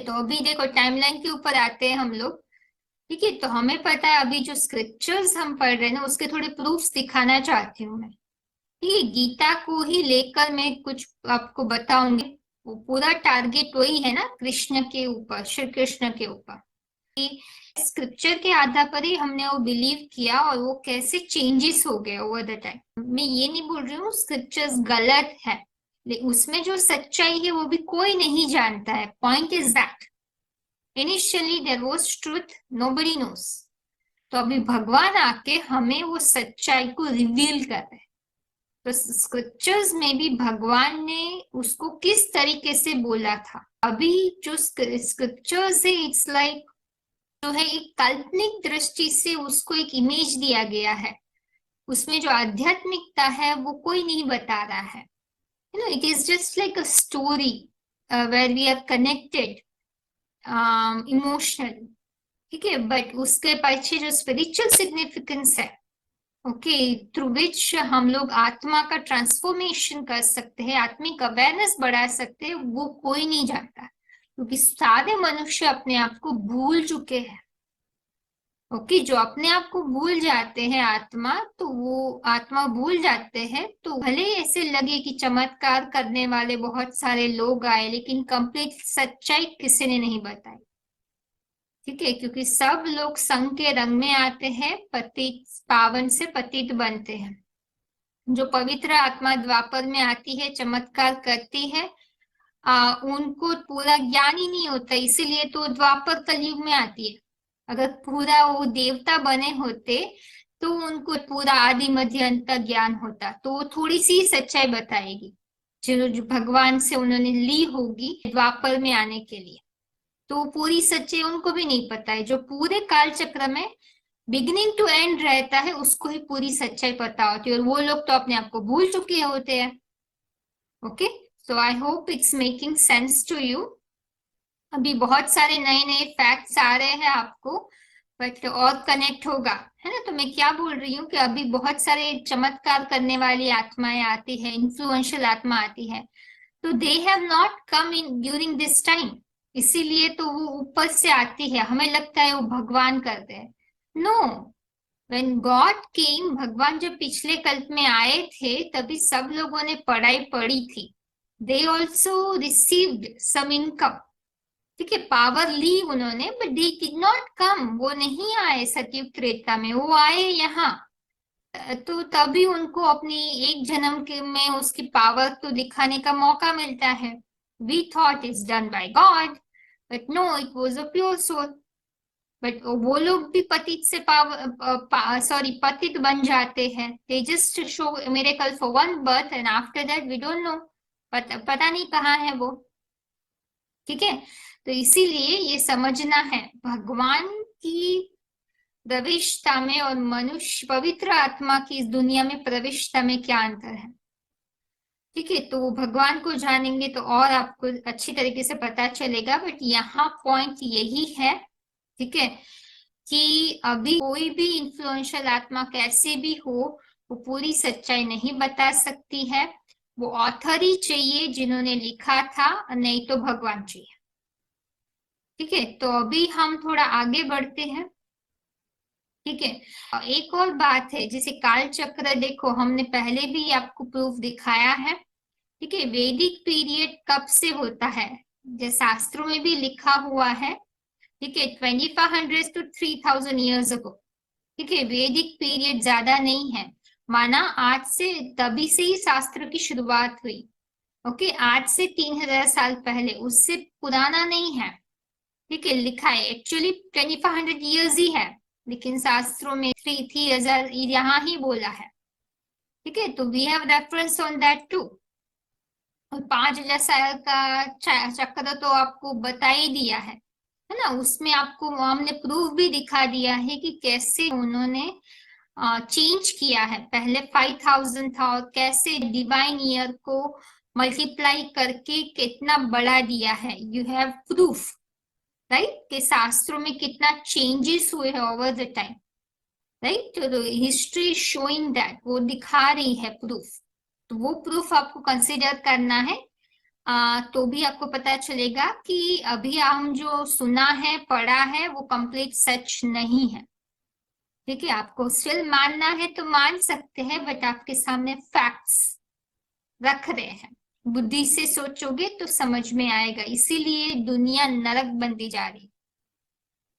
तो अभी देखो टाइमलाइन के ऊपर आते हैं हम लोग। ठीक है, तो हमें पता है अभी जो स्क्रिप्चर्स हम पढ़ रहे हैं ना, उसके थोड़े प्रूफ्स दिखाना चाहती हूँ मैं। ठीक है, गीता को ही लेकर मैं कुछ आपको बताऊंगी। वो पूरा टारगेट वही है ना, कृष्ण के ऊपर, श्री कृष्ण के ऊपर। स्क्रिप्चर के आधार पर ही हमने वो बिलीव किया और वो कैसे चेंजेस हो गए ओवर द टाइम। मैं ये नहीं बोल रही हूँ स्क्रिप्चर्स गलत है, लेकिन उसमें जो सच्चाई है वो भी कोई नहीं जानता है। Point is that initially there was truth, nobody knows. तो अभी भगवान आके हमें वो सच्चाई को रिवील कर रहे हैं। तो स्क्रिप्चर्स में भी भगवान ने उसको किस तरीके से बोला था। अभी जो स्क्रिप्चर्स है इट्स लाइक जो है एक काल्पनिक दृष्टि से उसको एक इमेज दिया गया है। उसमें जो आध्यात्मिकता है वो कोई नहीं बता रहा है। You know, it is just like a story where we are connected emotionally. ठीक है, बट उसके पीछे जो स्पिरिचुअल सिग्निफिकेंस है, ओके, थ्रू विच हम लोग आत्मा का ट्रांसफॉर्मेशन कर सकते हैं, आत्मिक अवेयरनेस बढ़ा सकते हैं, वो कोई नहीं जानता, क्योंकि सारे मनुष्य अपने आप को भूल चुके हैं। ओके, जो अपने आप को भूल जाते हैं आत्मा, तो वो आत्मा भूल जाते हैं, तो भले ऐसे लगे कि चमत्कार करने वाले बहुत सारे लोग आए, लेकिन कंप्लीट सच्चाई किसी ने नहीं बताई। ठीक है, क्योंकि सब लोग संग के रंग में आते हैं, पतित पावन से पतित बनते हैं। जो पवित्र आत्मा द्वापर में आती है, चमत्कार करती है, उनको पूरा ज्ञान ही नहीं होता, इसीलिए तो द्वापर कलयुग में आती है। अगर पूरा वो देवता बने होते तो उनको पूरा आदि मध्य अंत का ज्ञान होता, तो वो थोड़ी सी सच्चाई बताएगी जो भगवान से उन्होंने ली होगी द्वापर में आने के लिए। तो पूरी सच्चाई उनको भी नहीं पता है। जो पूरे काल चक्र में बिगिनिंग टू एंड रहता है, उसको ही पूरी सच्चाई पता होती है, और वो लोग तो अपने आप को भूल चुके होते हैं। Okay, so I hope it's making sense to you. अभी बहुत सारे नए नए फैक्ट्स आ रहे हैं आपको, बट और कनेक्ट होगा, है ना। तो मैं क्या बोल रही हूँ कि अभी बहुत सारे चमत्कार करने वाली आत्माएं आती है, इन्फ्लुएंशियल आत्मा आती है, तो they have not come in during this time. इसीलिए तो वो ऊपर से आती है, हमें लगता है वो भगवान करते हैं। नो, व्हेन गॉड केम, भगवान जब पिछले कल्प में आए थे तभी सब लोगों ने पढ़ाई पढ़ी थी। They also received some income. ठीक है, पावर ली उन्होंने, but they did not come, वो नहीं आए सतयुग त्रेता में, वो आए यहाँ। तो तभी उनको अपनी एक जन्म के में उसकी पावर तो दिखाने का मौका मिलता है। We thought is done by God, but no, it was a pure soul. But वो लोग भी पतित से पतित बन जाते हैं। They just show miracle for one birth and after that we don't know, पता नहीं कहाँ है वो। ठीक है, तो इसीलिए ये समझना है भगवान की प्रविष्टता में और मनुष्य पवित्र आत्मा की इस दुनिया में प्रविष्टता में क्या अंतर है। ठीक है, तो भगवान को जानेंगे तो और आपको अच्छी तरीके से पता चलेगा, बट यहाँ पॉइंट यही है। ठीक है, कि अभी कोई भी इन्फ्लुएंशियल आत्मा कैसे भी हो, वो पूरी सच्चाई नहीं बता सकती है। वो ऑथर ही चाहिए जिन्होंने लिखा था, नहीं तो भगवान चाहिए। ठीक है, तो अभी हम थोड़ा आगे बढ़ते हैं। ठीक है, एक और बात है, जैसे काल चक्र देखो, हमने पहले भी आपको प्रूफ दिखाया है। ठीक है, वैदिक पीरियड कब से होता है, जैसे शास्त्रों में भी लिखा हुआ है। ठीक है, 2500 to 3000 ईयर्स अगो। ठीक है, वैदिक पीरियड ज्यादा नहीं है, माना आज से तभी से ही शास्त्र की शुरुआत हुई। ओके, आज से 3000 साल पहले, उससे पुराना नहीं है। ठीक है, लिखा है एक्चुअली 2500 ईयर्स ही है, लेकिन शास्त्रों में 3000 यहाँ ही बोला है। ठीक है, तो we have reference on that too. और 5000 साल का चक्र तो आपको बता ही दिया है ना। उसमें आपको हमने प्रूफ भी दिखा दिया है कि कैसे उन्होंने चेंज किया है। पहले 5000 था और कैसे डिवाइन ईयर को मल्टीप्लाई करके कितना बढ़ा दिया है। यू हैव प्रूफ, राइट, कि शास्त्रों में कितना चेंजेस हुए हैं ओवर द टाइम, राइट। तो हिस्ट्री शोइंग दैट, वो दिखा रही है प्रूफ। तो वो प्रूफ आपको कंसिडर करना है। तो भी आपको पता चलेगा कि अभी हम जो सुना है पढ़ा है वो कंप्लीट सच नहीं है। ठीक है, आपको स्टिल मानना है तो मान सकते हैं, बट आपके सामने फैक्ट्स रख रहे हैं, बुद्धि से सोचोगे तो समझ में आएगा, इसीलिए दुनिया नरक बनती जा रही।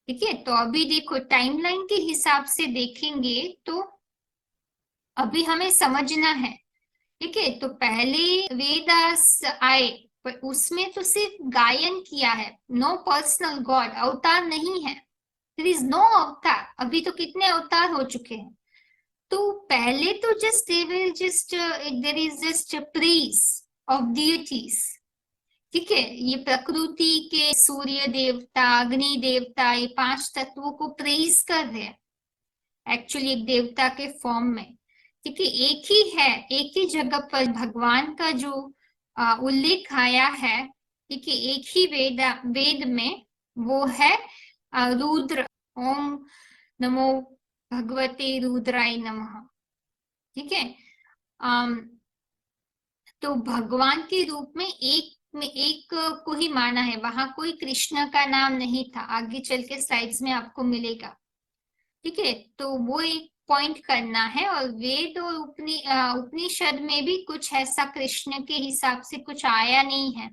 ठीक है, तो अभी देखो टाइमलाइन के हिसाब से देखेंगे तो अभी हमें समझना है। ठीक है, तो पहले वेदास आए, पर उसमें तो सिर्फ गायन किया है, नो पर्सनल गॉड, अवतार नहीं है। देयर इज नो अवतार। अभी तो कितने अवतार हो चुके हैं। तो पहले तो just there is just praise of deities. ठीक है, ये प्रकृति के सूर्य देवता, अग्नि देवता, ये 5 तत्वों को प्रेज कर रहे हैं एक्चुअली एक देवता के फॉर्म में। ठीक है, एक ही है, एक ही जगह पर भगवान का जो उल्लेख आया है। ठीक है, एक ही वेद में वो है रुद्र। ओम नमो भगवते रुद्राय नमः। ठीक है, तो भगवान के रूप में एक को ही माना है, वहां कोई कृष्ण का नाम नहीं था, आगे चल के स्लाइड्स में आपको मिलेगा। ठीक है, तो वो एक पॉइंट करना है। और वेद और उपनिषद में भी कुछ ऐसा कृष्ण के हिसाब से कुछ आया नहीं है।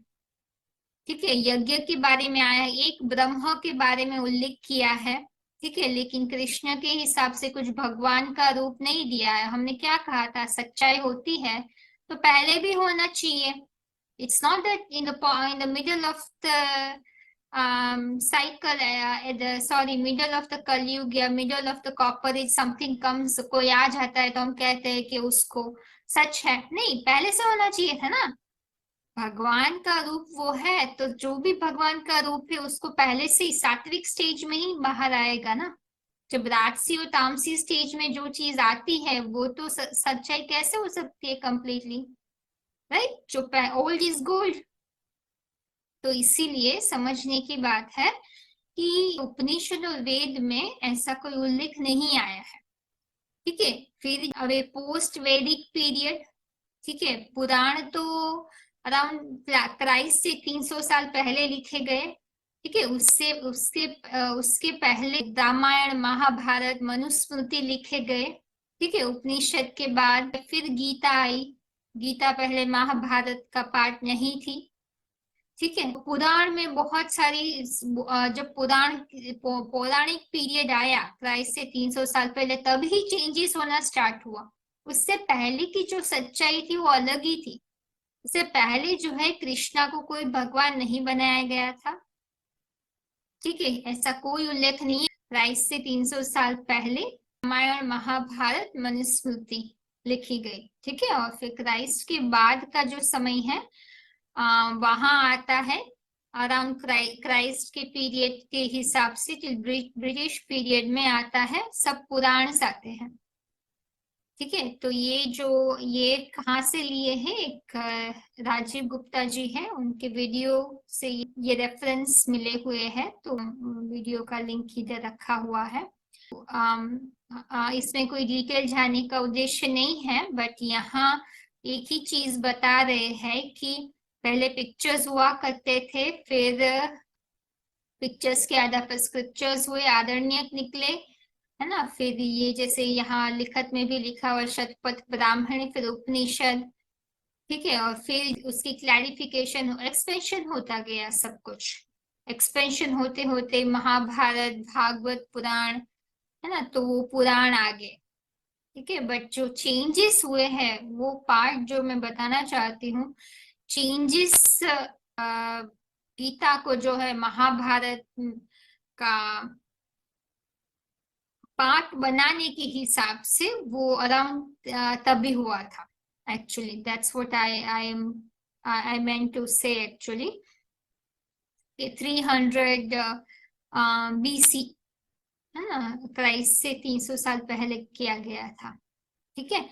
ठीक है, यज्ञ के बारे में आया, एक ब्रह्म के बारे में उल्लेख किया है। ठीक है, लेकिन कृष्ण के हिसाब से कुछ भगवान का रूप नहीं दिया है। हमने क्या कहा था, सच्चाई होती है तो पहले भी होना चाहिए। It's not that in the middle of the cycle, middle of the Kalyug या middle of the copper age something comes, कोई आ जाता है तो हम कहते हैं कि उसको सच है। नहीं, पहले से होना चाहिए था ना। भगवान का रूप वो है, तो जो भी भगवान का रूप है उसको पहले से ही सात्विक स्टेज में ही बाहर आएगा ना। जब राजसी और तामसी स्टेज में जो चीज आती है वो तो सच्चाई कैसे हो सकती है कंप्लीटली, राइट? जो ओल्ड इज गोल्ड। तो इसीलिए समझने की बात है कि उपनिषद और वेद में ऐसा कोई उल्लेख नहीं आया है। ठीक है, फिर अवे पोस्ट वैदिक पीरियड। ठीक है, पुराण तो अराउंड क्राइस्ट से 300 साल पहले लिखे गए। ठीक है, उससे उसके उसके पहले रामायण महाभारत मनुस्मृति लिखे गए। ठीक है, उपनिषद के बाद फिर गीता आई। गीता पहले महाभारत का पार्ट नहीं थी। ठीक है, पुराण में बहुत सारी जब पौराणिक पीरियड आया क्राइस्ट से 300 साल पहले, तभी चेंजेस होना स्टार्ट हुआ। उससे पहले की जो सच्चाई थी वो अलग ही थी। उससे पहले जो है कृष्णा को कोई भगवान नहीं बनाया गया था। ठीक है, ऐसा कोई उल्लेख नहीं है। क्राइस्ट से 300 साल पहले रामायण महाभारत मनुस्मृति लिखी गई। ठीक है, और फिर क्राइस्ट के बाद का जो समय है वहां आता है अराउंड क्राइस्ट के पीरियड के हिसाब से, ब्रिटिश पीरियड में आता है, सब पुराण आते हैं। ठीक है, तो ये कहाँ से लिए हैं, एक राजीव गुप्ता जी हैं, उनके वीडियो से ये रेफरेंस मिले हुए हैं। तो वीडियो का लिंक इधर रखा हुआ है। इसमें कोई डिटेल जानने का उद्देश्य नहीं है, बट यहाँ एक ही चीज बता रहे हैं कि पहले पिक्चर्स हुआ करते थे, फिर पिक्चर्स के आधार पर स्क्रिप्चर्स हुए, आदरणीय निकले, है ना। फिर ये जैसे यहाँ लिखत में भी लिखा हुआ शतपथ ब्राह्मण, फिर उपनिषद। ठीक है, और फिर उसकी क्लैरिफिकेशन, एक्सपेंशन होता गया, सब कुछ एक्सपेंशन होते होते महाभारत भागवत पुराण, है ना, तो वो पुराण आ गए। ठीक है, बट जो चेंजेस हुए हैं वो पार्ट जो मैं बताना चाहती हूँ, चेंजेस गीता को जो है महाभारत का पार्ट बनाने के हिसाब से वो अराउंड तभी हुआ था। Actually that's what I meant to say actually 300 BC, है ना, क्राइस्ट से 300 साल पहले किया गया था। ठीक है,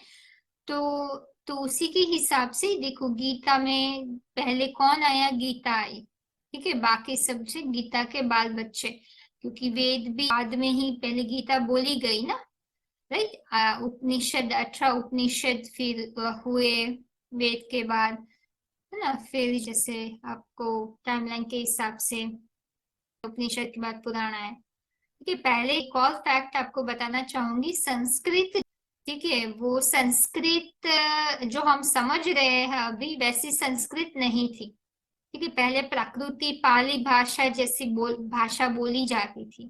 तो उसी के हिसाब से देखो गीता में पहले कौन आया, गीता आई। ठीक है, बाकी सब से गीता के बाल बच्चे, क्योंकि वेद भी बाद में ही, पहले गीता बोली गई ना, राइट। उपनिषद 18 उपनिषद फिर हुए वेद के बाद, है ना। फिर जैसे आपको टाइमलाइन के हिसाब से उपनिषद के बाद पुराण आया। ठीक है, पहले एक और फैक्ट आपको बताना चाहूंगी, संस्कृत, ठीक है, वो संस्कृत जो हम समझ रहे हैं अभी वैसी संस्कृत नहीं थी। ठीक है, पहले प्राकृति पाली भाषा जैसी भाषा बोली जाती थी।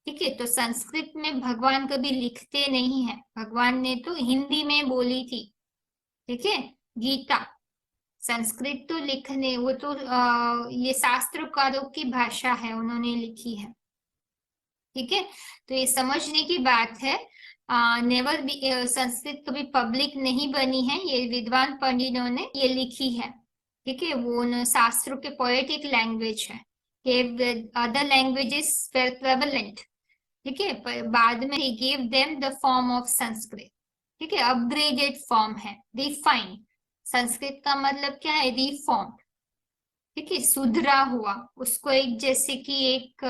ठीक है, तो संस्कृत में भगवान कभी लिखते नहीं है, भगवान ने तो हिंदी में बोली थी। ठीक है, गीता, संस्कृत तो लिखने, वो तो ये शास्त्रकारों की भाषा है, उन्होंने लिखी है। ठीक है, तो ये समझने की बात है। नेवर संस्कृत कभी पब्लिक नहीं बनी है, ये विद्वान पंडितों ने ये लिखी है। ठीक है, वो शास्त्रों के पोएटिक लैंग्वेज है, अदर लैंग्वेजेस वेर प्रेवलेंट। ठीक है, पर बाद में ही give them the form of Sanskrit. ठीक है, अपग्रेडेड फॉर्म है, रिफाइन। संस्कृत का मतलब क्या है, रिफॉर्म। ठीक है, सुधरा हुआ, उसको एक जैसे कि एक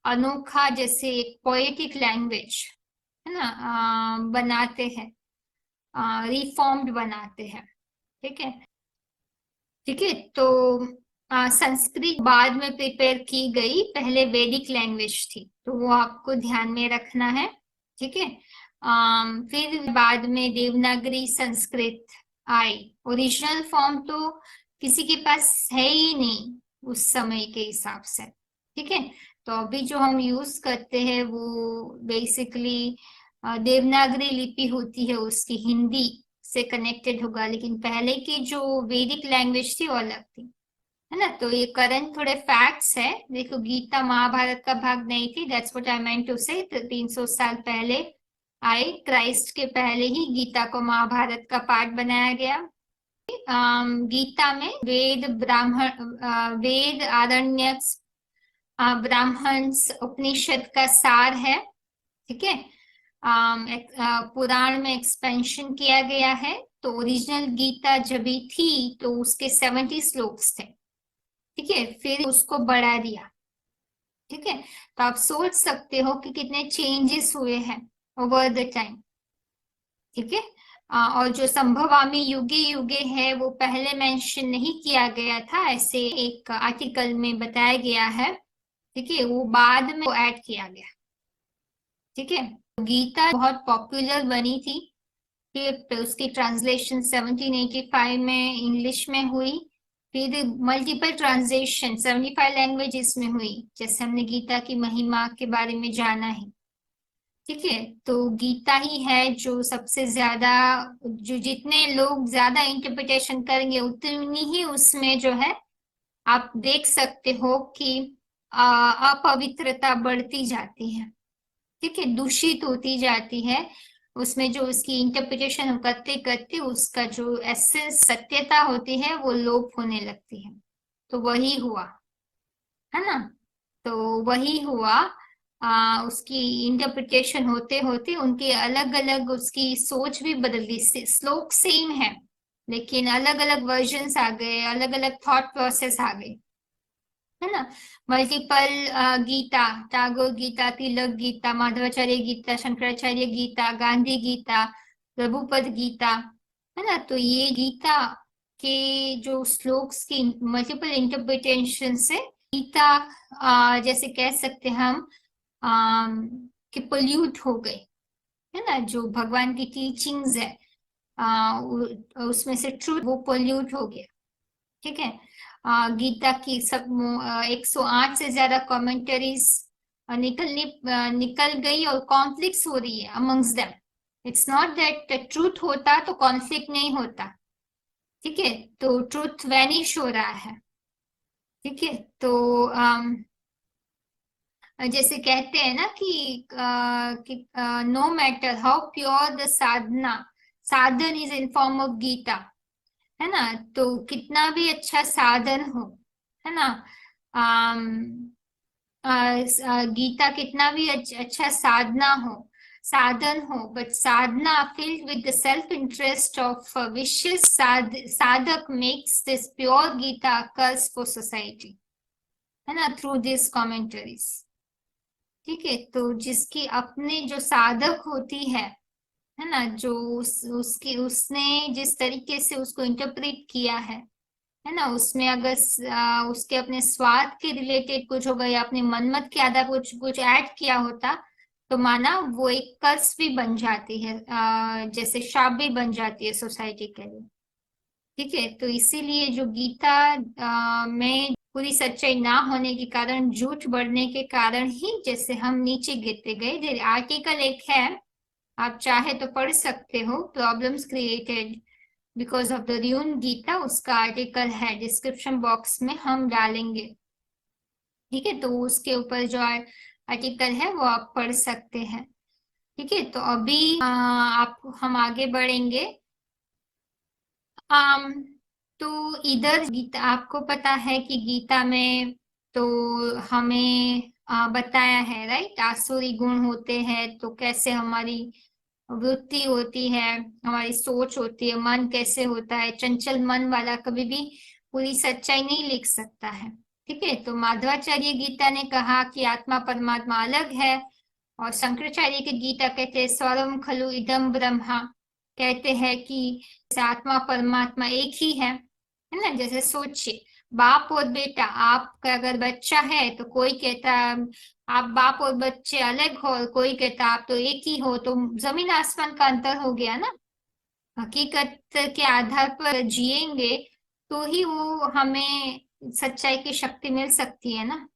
अनोखा, जैसे एक पोएटिक लैंग्वेज है ना, बनाते हैं, रिफॉर्म्ड बनाते हैं। ठीक है, ठीक है, तो संस्कृत बाद में प्रिपेयर की गई, पहले वैदिक लैंग्वेज थी, तो वो आपको ध्यान में रखना है। ठीक है, फिर बाद में देवनागरी संस्कृत आई। ओरिजिनल फॉर्म तो किसी के पास है ही नहीं उस समय के हिसाब से। ठीक है, तो अभी जो हम यूज करते हैं वो बेसिकली देवनागरी लिपि होती है, उसकी हिंदी से कनेक्टेड होगा, लेकिन पहले की जो वैदिक लैंग्वेज थी वो अलग थी, है ना। तो ये करंट थोड़े फैक्ट्स है। देखो, गीता महाभारत का भाग नहीं थी, that's what I meant to say. 300 साल पहले आए, क्राइस्ट के पहले ही गीता को महाभारत का पार्ट बनाया गया। गीता में वेद, ब्राह्मण, वेद, आरण्यक, ब्राह्मण, उपनिषद का सार है। ठीक है, पुराण में एक्सपेंशन किया गया है। तो ओरिजिनल गीता जब भी थी तो उसके 70 श्लोक्स थे। ठीक है, फिर उसको बढ़ा दिया। ठीक है, तो आप सोच सकते हो कि कितने चेंजेस हुए हैं ओवर द टाइम। ठीक है, और जो संभवामी युगे युगे है वो पहले मेंशन नहीं किया गया था, ऐसे एक आर्टिकल में बताया गया है। ठीक है, वो बाद में ऐड किया गया। ठीक है, गीता बहुत पॉपुलर बनी थी। फिर उसकी ट्रांसलेशन 1785 में इंग्लिश में हुई। फिर मल्टीपल ट्रांसलेशन 75 लैंग्वेजेस में हुई, जैसे हमने गीता की महिमा के बारे में जाना है। ठीक है, तो गीता ही है जो सबसे ज्यादा, जो जितने लोग ज्यादा इंटरप्रिटेशन करेंगे उतनी ही उसमें जो है, आप देख सकते हो कि अपवित्रता बढ़ती जाती है। ठीक है, दूषित होती जाती है, उसमें जो उसकी इंटरप्रिटेशन करते करते उसका जो एसेंस, सत्यता होती है वो लोप होने लगती है। तो वही हुआ, है ना। तो वही हुआ, उसकी इंटरप्रिटेशन होते होते उनके अलग अलग, उसकी सोच भी बदल गई। श्लोक सेम है लेकिन अलग अलग वर्जन्स आ गए, अलग अलग थॉट प्रोसेस आ गए, है ना। मल्टीपल गीता, टैगोर गीता, तिलक गीता, माधवाचार्य गीता, शंकराचार्य गीता, गांधी गीता, प्रभुपद गीता, है ना। तो ये गीता के जो श्लोक्स की मल्टीपल इंटरप्रिटेशन से गीता जैसे कह सकते हैं हम कि पोल्यूट हो गए, है ना। जो भगवान की टीचिंग्स है उसमें से ट्रूथ वो पोल्यूट हो गया। ठीक है, गीता की सब 108 से ज्यादा कमेंटरीज निकल गई और कॉन्फ्लिक्ट्स हो रही है amongst them. It's not that truth होता तो कॉन्फ्लिक्ट नहीं होता। ठीक है, तो ट्रूथ वैनिश हो रहा है। ठीक है, तो जैसे कहते हैं ना कि no matter how pure the sadhana, sadhan is in form of Gita, है ना। तो कितना भी अच्छा साधन हो, है ना, गीता कितना भी अच्छा साधना हो, साधन हो, but Sadhana filled with the self interest of vicious साधक makes this pure Gita curse for society, है ना, through these commentaries। ठीक है, तो जिसकी अपने जो साधक होती है ना, जो उसकी उसने जिस तरीके से उसको इंटरप्रेट किया है, है ना, उसमें अगर उसके अपने स्वार्थ के रिलेटेड कुछ होगा या अपने मनमत के आधार कुछ कुछ ऐड किया होता तो माना वो एक कर्स भी बन जाती है, जैसे शाप भी बन जाती है सोसाइटी के लिए। ठीक है, तो इसीलिए जो गीता में पूरी सच्चाई ना होने के कारण, झूठ बढ़ने के कारण ही जैसे हम नीचे गिरते गए। आर्टिकल एक है, आप चाहे तो पढ़ सकते हो, problems created because of the rune Gita, उसका आर्टिकल है, डिस्क्रिप्शन बॉक्स में हम डालेंगे। ठीक है, तो उसके ऊपर जो आर्टिकल है वो आप पढ़ सकते हैं। ठीक है, तो अभी आप हम आगे बढ़ेंगे। आम तो इधर गीता, आपको पता है कि गीता में तो हमें बताया है, राइट, आसुरी गुण होते हैं तो कैसे हमारी वृत्ति होती है, हमारी सोच होती है, मन कैसे होता है। चंचल मन वाला कभी भी पूरी सच्चाई नहीं लिख सकता है। ठीक है, तो माधवाचार्य गीता ने कहा कि आत्मा परमात्मा अलग है, और शंकराचार्य की गीता कहते हैं स्वरम खलु इदम ब्रह्मा, कहते हैं कि आत्मा परमात्मा एक ही है ना। जैसे सोचिए, बाप और बेटा, आपका अगर बच्चा है तो कोई कहता आप बाप और बच्चे अलग हो, और कोई कहता आप तो एक ही हो, तो जमीन आसमान का अंतर हो गया ना। हकीकत के आधार पर जिएंगे तो ही वो हमें सच्चाई की शक्ति मिल सकती है ना।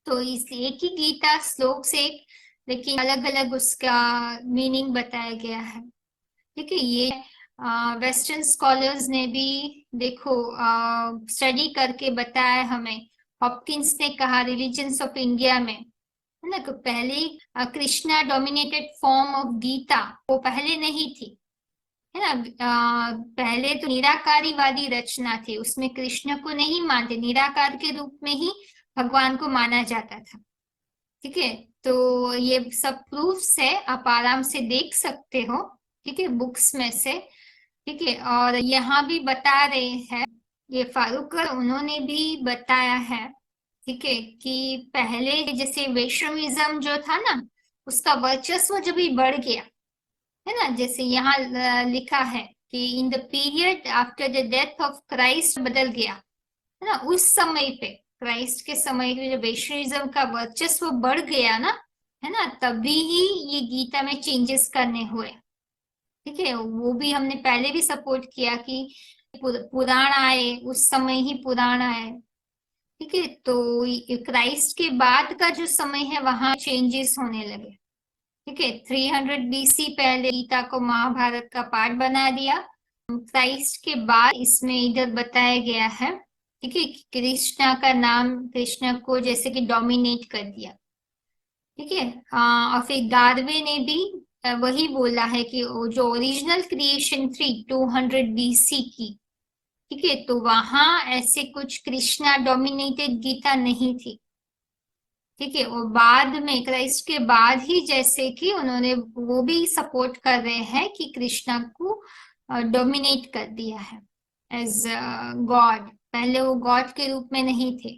तो इस एक ही गीता श्लोक से, लेकिन अलग अलग उसका मीनिंग बताया गया है। ठीक है, ये वेस्टर्न स्कॉलर्स ने भी देखो स्टडी करके बताया हमें। हॉपकिंस ने कहा रिलीजन्स ऑफ इंडिया में, है ना, तो पहले Krishna dominated form of Gita वो पहले नहीं थी, है ना। पहले तो निराकारीवादी रचना थी, उसमें कृष्ण को नहीं मानते, निराकार के रूप में ही भगवान को माना जाता था। ठीक है, तो ये सब प्रूफ्स है, आप आराम से देख सकते हो। ठीक है, बुक्स में से। ठीक है, और यहाँ भी बता रहे हैं, ये फारूकर उन्होंने भी बताया है। ठीक है, कि पहले जैसे वैष्णविज्म जो था ना, उसका वर्चस्व जब भी बढ़ गया, है ना, जैसे यहाँ लिखा है कि in the period after the death of Christ बदल गया, है ना, उस समय पे क्राइस्ट के समय पे जब वैष्णविज्म का वर्चस्व बढ़ गया ना, है ना, तभी ही ये गीता में चेंजेस करने हुए। ठीक है, वो भी हमने पहले भी सपोर्ट किया कि पुराण आए, उस समय ही पुराण आए। ठीक है, तो क्राइस्ट के बाद का जो समय है वहां चेंजेस होने लगे। ठीक है, 300 बीसी पहले गीता को महाभारत का पार्ट बना दिया। क्राइस्ट के बाद इसमें इधर बताया गया है। ठीक है, कृष्णा का नाम, कृष्ण को जैसे कि डोमिनेट कर दिया। ठीक है, और फिर गार्वे ने भी वही बोला है कि वो जो ओरिजिनल क्रिएशन थी 200 बीसी की, ठीक है, तो वहां ऐसे कुछ कृष्णा डोमिनेटेड गीता नहीं थी। ठीक है, और बाद में क्राइस्ट के बाद ही जैसे कि उन्होंने वो भी सपोर्ट कर रहे हैं कि कृष्णा को डोमिनेट कर दिया है एज गॉड, पहले वो गॉड के रूप में नहीं थे।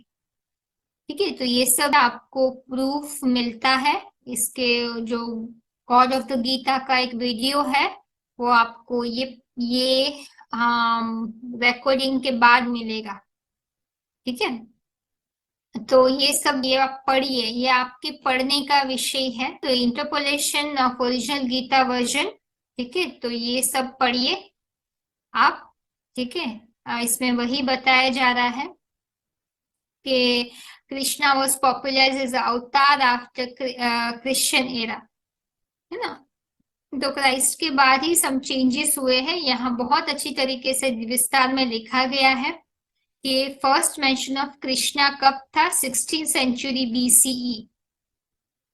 ठीक है, तो ये सब आपको प्रूफ मिलता है इसके, जो गॉड ऑफ द गीता का एक वीडियो है, वो आपको ये रिकॉर्डिंग के बाद मिलेगा। ठीक है, तो ये सब ये आप पढ़िए, ये आपके पढ़ने का विषय है, तो interpolation of original Gita version. ठीक है, तो ये सब पढ़िए आप। ठीक है, इसमें वही बताया जा रहा है कि कृष्णा वॉज पॉपुलर एज अवतार आफ्टर क्रिश्चियन एरा, है ना। तो क्राइस्ट के बाद ही सब चेंजेस हुए हैं, यहाँ बहुत अच्छी तरीके से विस्तार में लिखा गया है कि फर्स्ट मेंशन ऑफ कृष्णा कब था, 16th सेंचुरी बीसीई।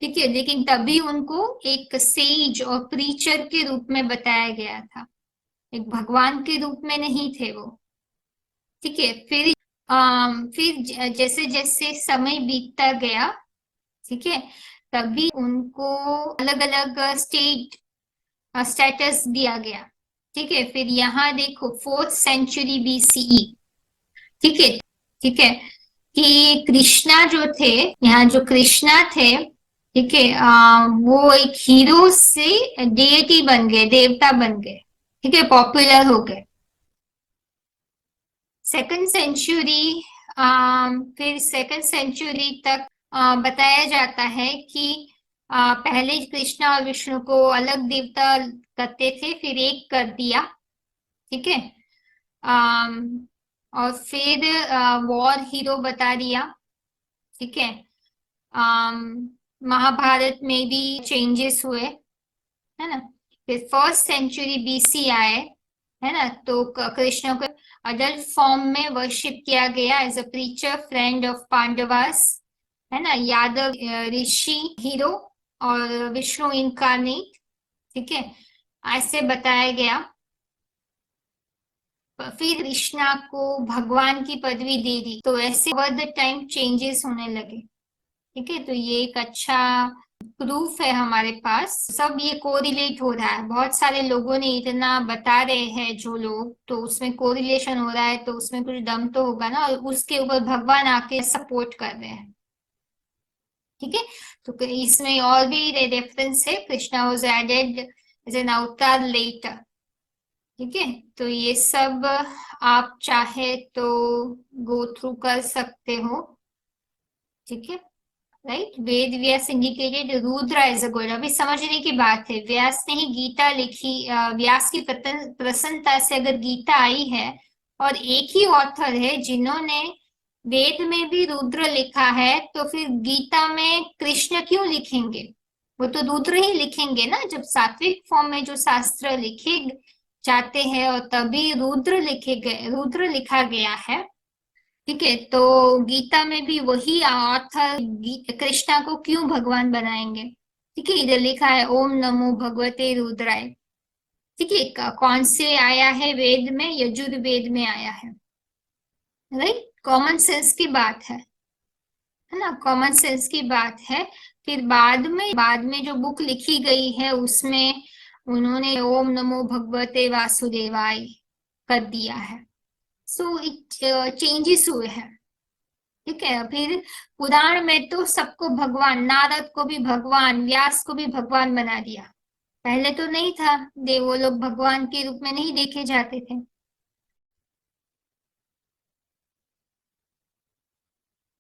ठीक है, लेकिन तभी उनको एक सेज और प्रीचर के रूप में बताया गया था, एक भगवान के रूप में नहीं थे वो। ठीक है, फिर जैसे जैसे समय बीतता गया, ठीक है, तभी उनको अलग अलग स्टेटस दिया गया। ठीक है, फिर यहाँ देखो 4th सेंचुरी बीसीई। ठीक है, ठीक है, कि कृष्णा जो थे, यहाँ जो कृष्णा थे, ठीक है, वो एक हीरो से डेटी बन गए, देवता बन गए। ठीक है, पॉपुलर हो गए। सेकंड सेंचुरी फिर सेकंड सेंचुरी तक बताया जाता है कि पहले कृष्णा और विष्णु को अलग देवता करते थे, फिर एक कर दिया, ठीक है। और फिर वॉर हीरो बता दिया, ठीक है। महाभारत में भी चेंजेस हुए, है ना। फिर फर्स्ट सेंचुरी बीसी आए, है ना, तो कृष्ण को अडल्ट फॉर्म में वर्शिप किया गया as a preacher, friend of Pandavas, है ना, यादव ऋषि हीरो और विष्णु इनकारनेट, ठीक है, ऐसे बताया गया। फिर कृष्णा को भगवान की पदवी दे दी, तो ऐसे ओवर द टाइम चेंजेस होने लगे, ठीक है। तो ये एक अच्छा प्रूफ है हमारे पास, सब ये कोरिलेट हो रहा है, बहुत सारे लोगों ने इतना बता रहे हैं जो लोग, तो उसमें कोरिलेशन हो रहा है, तो उसमें कुछ दम तो होगा ना, और उसके ऊपर भगवान आके सपोर्ट कर रहे हैं, ठीक है। तो इसमें और भी रेफरेंस है, Krishna was added as an avatar later, ठीक है। तो ये सब आप चाहे तो गो थ्रू कर सकते हो, ठीक है, right. Ved Vyas indicated Rudra as a god, अभी समझने की बात है, व्यास ने ही गीता लिखी, व्यास की प्रसन्नता से अगर गीता आई है, और एक ही ऑथर है जिन्होंने वेद में भी रुद्र लिखा है, तो फिर गीता में कृष्ण क्यों लिखेंगे? वो तो रुद्र ही लिखेंगे ना, जब सात्विक फॉर्म में जो शास्त्र लिखे जाते हैं, और तभी रुद्र लिखे गए, रुद्र लिखा गया है, ठीक है। तो गीता में भी वही ऑथर कृष्णा को क्यों भगवान बनाएंगे? ठीक है, इधर लिखा है ओम नमो भगवते रुद्राय, ठीक है। कौन से आया है? वेद में, यजुर्वेद में आया है, राइट। कॉमन सेंस की बात है ना, कॉमन सेंस की बात है। फिर बाद में जो बुक लिखी गई है उसमें उन्होंने ओम नमो भगवते वासुदेवाय कर दिया है, सो इट चेंजेस हुए हैं, ठीक है। फिर पुराण में तो सबको भगवान, नारद को भी भगवान, व्यास को भी भगवान बना दिया, पहले तो नहीं था, वो लोग भगवान के रूप में नहीं देखे जाते थे,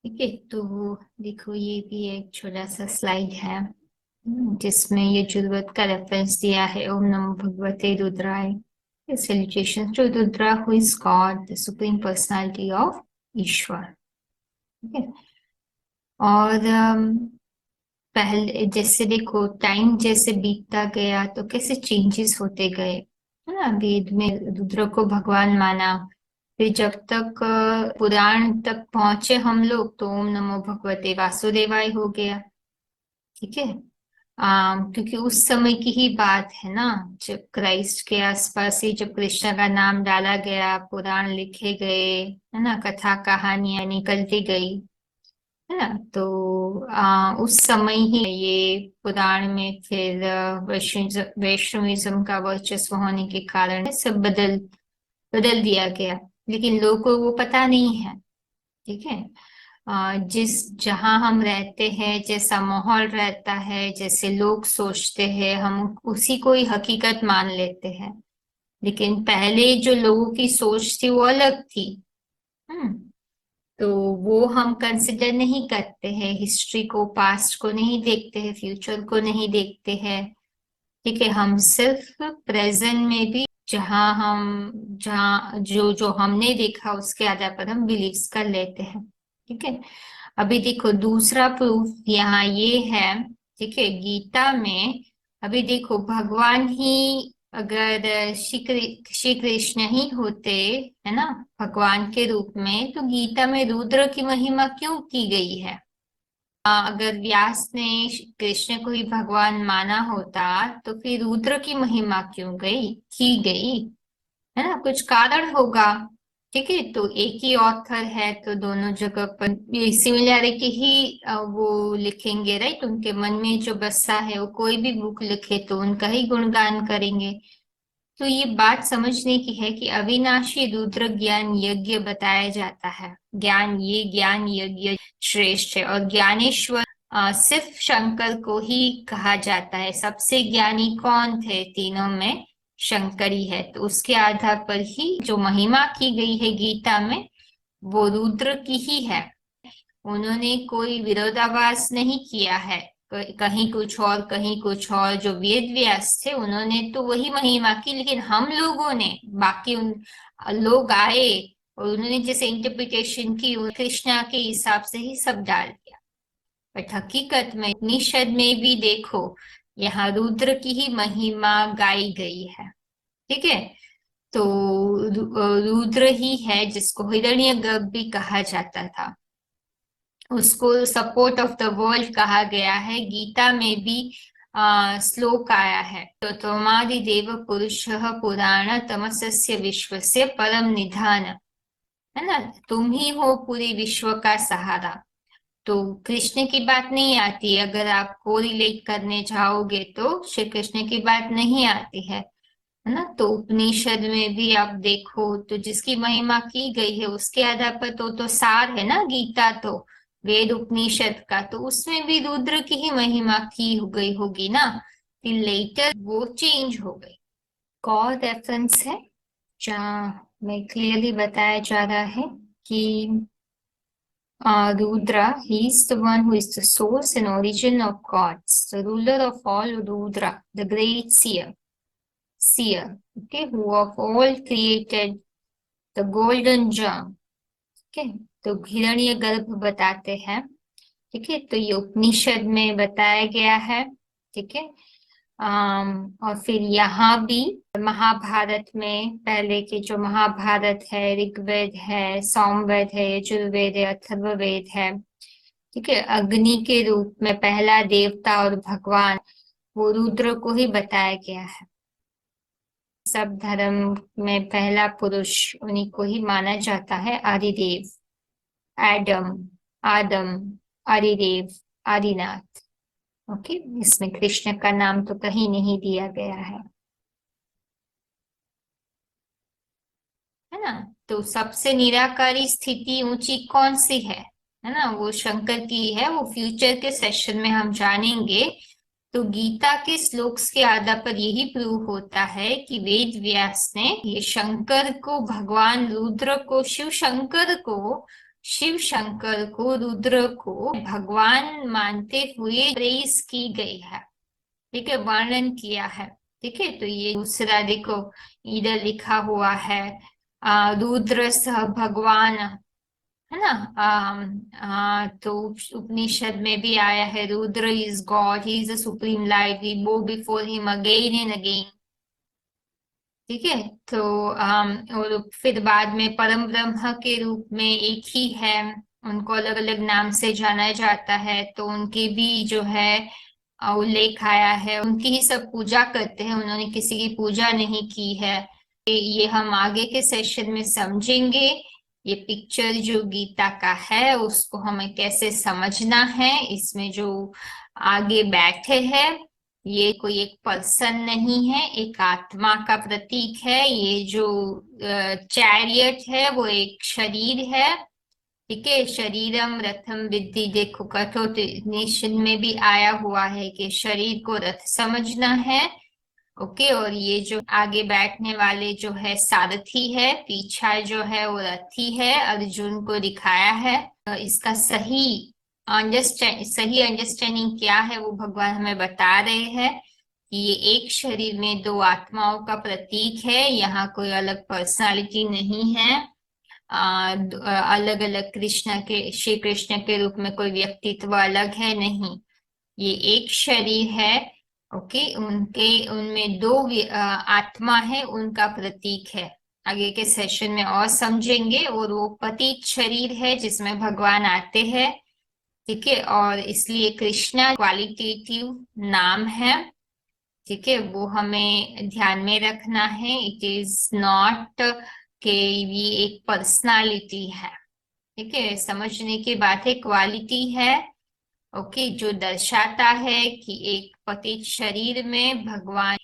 ठीक है। तो देखो ये भी एक छोटा सा स्लाइड है, जिसमें ये जुर्वत का रेफरेंस दिया है, ओम नमो भगवते रुद्राय, salutation to Rudra who is God, the supreme personality of Ishwar, ठीक है। और पहले जैसे देखो टाइम जैसे बीतता गया तो कैसे चेंजेस होते गए, है ना। वेद में रुद्र को भगवान माना, फिर जब तक पुराण तक पहुंचे हम लोग, तो ओम नमो भगवते वासुदेवाय हो गया, ठीक है। क्योंकि उस समय की ही बात है ना, जब क्राइस्ट के आसपास ही जब कृष्ण का नाम डाला गया, पुराण लिखे गए, है ना, कथा कहानियां निकलती गई, है ना। तो उस समय ही ये पुराण में फिर वैष्णविज्म का वर्चस्व होने के कारण सब बदल बदल दिया गया, लेकिन लोगों को वो पता नहीं है, ठीक है। जिस जहां हम रहते हैं, जैसा माहौल रहता है, जैसे लोग सोचते हैं, हम उसी को ही हकीकत मान लेते हैं, लेकिन पहले जो लोगों की सोच थी वो अलग थी, हम्म। तो वो हम कंसिडर नहीं करते हैं, हिस्ट्री को, पास्ट को नहीं देखते हैं, फ्यूचर को नहीं देखते हैं, ठीक है। हम सिर्फ प्रेजेंट में भी जहाँ जो जो हमने देखा उसके आधार पर हम बिलीव्स कर लेते हैं, ठीक है। अभी देखो दूसरा प्रूफ यहाँ ये है, ठीक है, गीता में। अभी देखो भगवान ही अगर श्री कृष्ण ही होते, है ना, भगवान के रूप में, तो गीता में रुद्र की महिमा क्यों की गई है? अगर व्यास ने कृष्ण को ही भगवान माना होता, तो फिर रुद्र की महिमा क्यों की गई, है ना, कुछ कारण होगा, ठीक है। तो एक ही ऑथर है, तो दोनों जगह पर सिमिलैरिटी ही वो लिखेंगे, राइट। उनके मन में जो बसा है, वो कोई भी बुक लिखे तो उनका ही गुणगान करेंगे। तो ये बात समझने की है कि अविनाशी रुद्र ज्ञान यज्ञ बताया जाता है, ज्ञान यज्ञ श्रेष्ठ है, और ज्ञानेश्वर सिर्फ शंकर को ही कहा जाता है। सबसे ज्ञानी कौन थे तीनों में? शंकरी है। तो उसके आधार पर ही जो महिमा की गई है गीता में वो रुद्र की ही है। उन्होंने कोई विरोधाभास नहीं किया है, कहीं कुछ और कहीं कुछ और। जो वेद व्यास थे उन्होंने तो वही महिमा की, लेकिन हम लोगों ने बाकी उन लोग आए और उन्होंने जैसे इंटरप्रिटेशन की कृष्णा के हिसाब से ही सब डाल दिया। बट हकीकत में उपनिषद में भी देखो, यहाँ रुद्र की ही महिमा गाई गई है। ठीक है, तो रुद्र ही है जिसको हिरण्यगर्भ भी कहा जाता था। उसको सपोर्ट ऑफ द वर्ल्ड कहा गया है। गीता में भी श्लोक आया है, तो त्वमादि देव पुरुषः पुराण तमसस्य विश्वस्य परम निधान, है ना। तुम ही हो पूरे विश्व का सहारा। तो कृष्ण की बात नहीं आती, अगर आप को रिलेट करने जाओगे तो श्री कृष्ण की बात नहीं आती है ना। तो उपनिषद में भी आप देखो तो जिसकी महिमा की गई है उसके आधार पर तो सार है ना गीता, तो वेद उपनिषद का, तो उसमें भी रुद्र की ही महिमा की हो गई होगी ना। फिर लेटर वो चेंज हो गई। कौन रेफरेंस है जहाँ में क्लियरली बताया जा रहा है कि Rudra, he is the one who is the source and origin of gods, the ruler of all Rudra, the great seer, okay, who of all created the golden germ, okay, तो हिरण्य गर्भ बताते हैं। ठीक है, तो ये उपनिषद में बताया गया है। ठीक है, और फिर यहाँ भी महाभारत में, पहले के जो महाभारत है, ऋग्वेद है, सामवेद है, यजुर्वेद है, अथर्ववेद है। ठीक है, अग्नि के रूप में पहला देवता और भगवान वो रुद्र को ही बताया गया है। सब धर्म में पहला पुरुष उन्हीं को ही माना जाता है, आदिदेव, एडम, आदम, आदिदेव, आदिनाथ। ओके, इसमें कृष्ण का नाम तो कहीं नहीं दिया गया है ना। तो सबसे निराकारी स्थिति ऊंची कौन सी है ना, वो शंकर की है। वो फ्यूचर के सेशन में हम जानेंगे। तो गीता के श्लोक्स के आधार पर यही प्रूव होता है कि वेद व्यास ने ये शंकर को, भगवान रुद्र को, शिव शंकर को, रुद्र को भगवान मानते हुए प्रेज की गई है। ठीक है, वर्णन किया है। ठीक है, तो ये दूसरा देखो इधर लिखा हुआ है, रुद्र सह भगवान, है ना। तो उपनिषद में भी आया है, Rudra is God, he is the supreme light, we bow before him again and again. ठीक है, तो और फिर बाद में परम ब्रह्म के रूप में एक ही है, उनको अलग अलग नाम से जाना जाता है। तो उनकी भी जो है उल्लेख आया है, उनकी ही सब पूजा करते हैं, उन्होंने किसी की पूजा नहीं की है। ये हम आगे के सेशन में समझेंगे। ये पिक्चर जो गीता का है उसको हमें कैसे समझना है। इसमें जो आगे बैठे हैं ये कोई एक पर्सन नहीं है, एक आत्मा का प्रतीक है। ये जो चैरियट है वो एक शरीर है। ठीक है, शरीरम रथम विद्धि, देखो कठोपनिषद में भी आया हुआ है कि शरीर को रथ समझना है। ओके, और ये जो आगे बैठने वाले जो है सारथी है, पीछा जो है वो रथी है, अर्जुन को दिखाया है। इसका सही अंडरस्टैंडिंग क्या है वो भगवान हमें बता रहे हैं कि ये एक शरीर में दो आत्माओं का प्रतीक है। यहाँ कोई अलग पर्सनालिटी नहीं है, अलग अलग श्री कृष्ण के रूप में कोई व्यक्तित्व अलग है नहीं, ये एक शरीर है। ओके, उनमें दो आत्मा है, उनका प्रतीक है। आगे के सेशन में और समझेंगे। और वो पतित शरीर है जिसमें भगवान आते हैं। ठीक है, और इसलिए कृष्णा क्वालिटेटिव नाम है। ठीक है, वो हमें ध्यान में रखना है। इट इज नॉट कि ये एक पर्सनालिटी है। ठीक है, समझने की बात है, क्वालिटी है। ओके, जो दर्शाता है कि एक पतित शरीर में भगवान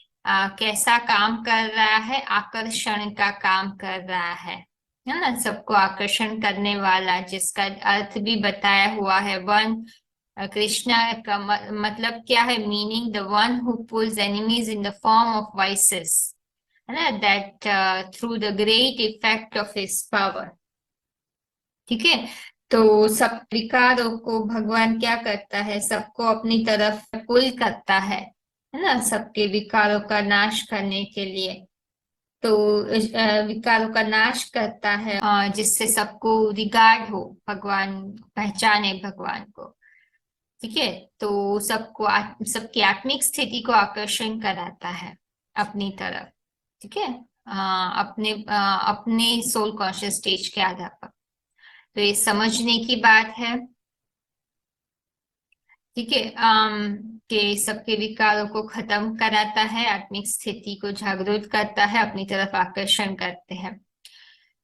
कैसा काम कर रहा है, आकर्षण का काम कर रहा है ना, सबको आकर्षण करने वाला, जिसका अर्थ भी बताया हुआ है। वन कृष्णा का मतलब क्या है, meaning the one who pulls enemies in the form of vices. है ना, that through the great effect of his power. ठीक है, तो सब विकारों को भगवान क्या करता है, सबको अपनी तरफ पुल करता है ना, सबके विकारों का नाश करने के लिए। तो विकारों का नाश करता है जिससे सबको रिगार्ड हो, भगवान पहचाने भगवान को। ठीक है, तो सबको सबकी आत्मिक स्थिति को आकर्षण कराता है अपनी तरफ। ठीक है, अपने सोल कॉन्शियस स्टेज के आधार पर। तो ये समझने की बात है। ठीक है, कि सबके विकारों को खत्म कराता है, आत्मिक स्थिति को जागरूक करता है, अपनी तरफ आकर्षण करते हैं।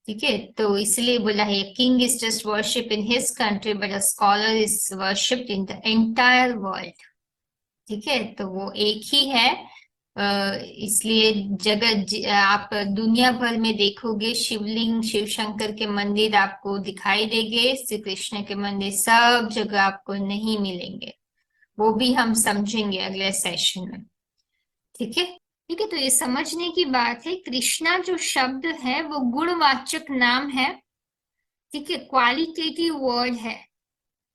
ठीक है, तो इसलिए बोला है king is just worship in his country but a scholar is worshipped in the entire world. ठीक है, तो वो एक ही है, इसलिए आप दुनिया भर में देखोगे शिवलिंग, शिव शंकर के मंदिर आपको दिखाई देंगे, श्री कृष्ण के मंदिर सब जगह आपको नहीं मिलेंगे। वो भी हम समझेंगे अगले सेशन में। ठीक है, ठीक है, तो ये समझने की बात है, कृष्णा जो शब्द है वो गुणवाचक नाम है। ठीक है, क्वालिटेटिव वर्ड है,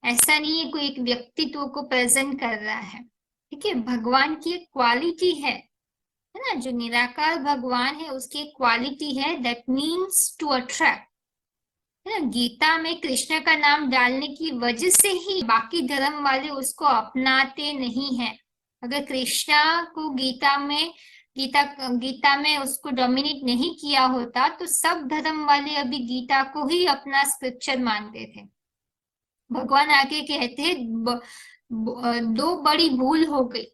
ऐसा नहीं है कोई एक व्यक्तित्व को प्रेजेंट कर रहा है। ठीक है, भगवान की एक क्वालिटी है ना, जो निराकार भगवान है उसकी एक क्वालिटी है, दैट मीन्स टू अट्रैक्ट। है ना, गीता में कृष्ण का नाम डालने की वजह से ही बाकी धर्म वाले उसको अपनाते नहीं है। अगर कृष्णा को गीता में उसको डोमिनेट नहीं किया होता तो सब धर्म वाले अभी गीता को ही अपना स्क्रिप्चर मानते थे। भगवान आके कहते हैं दो बड़ी भूल हो गई,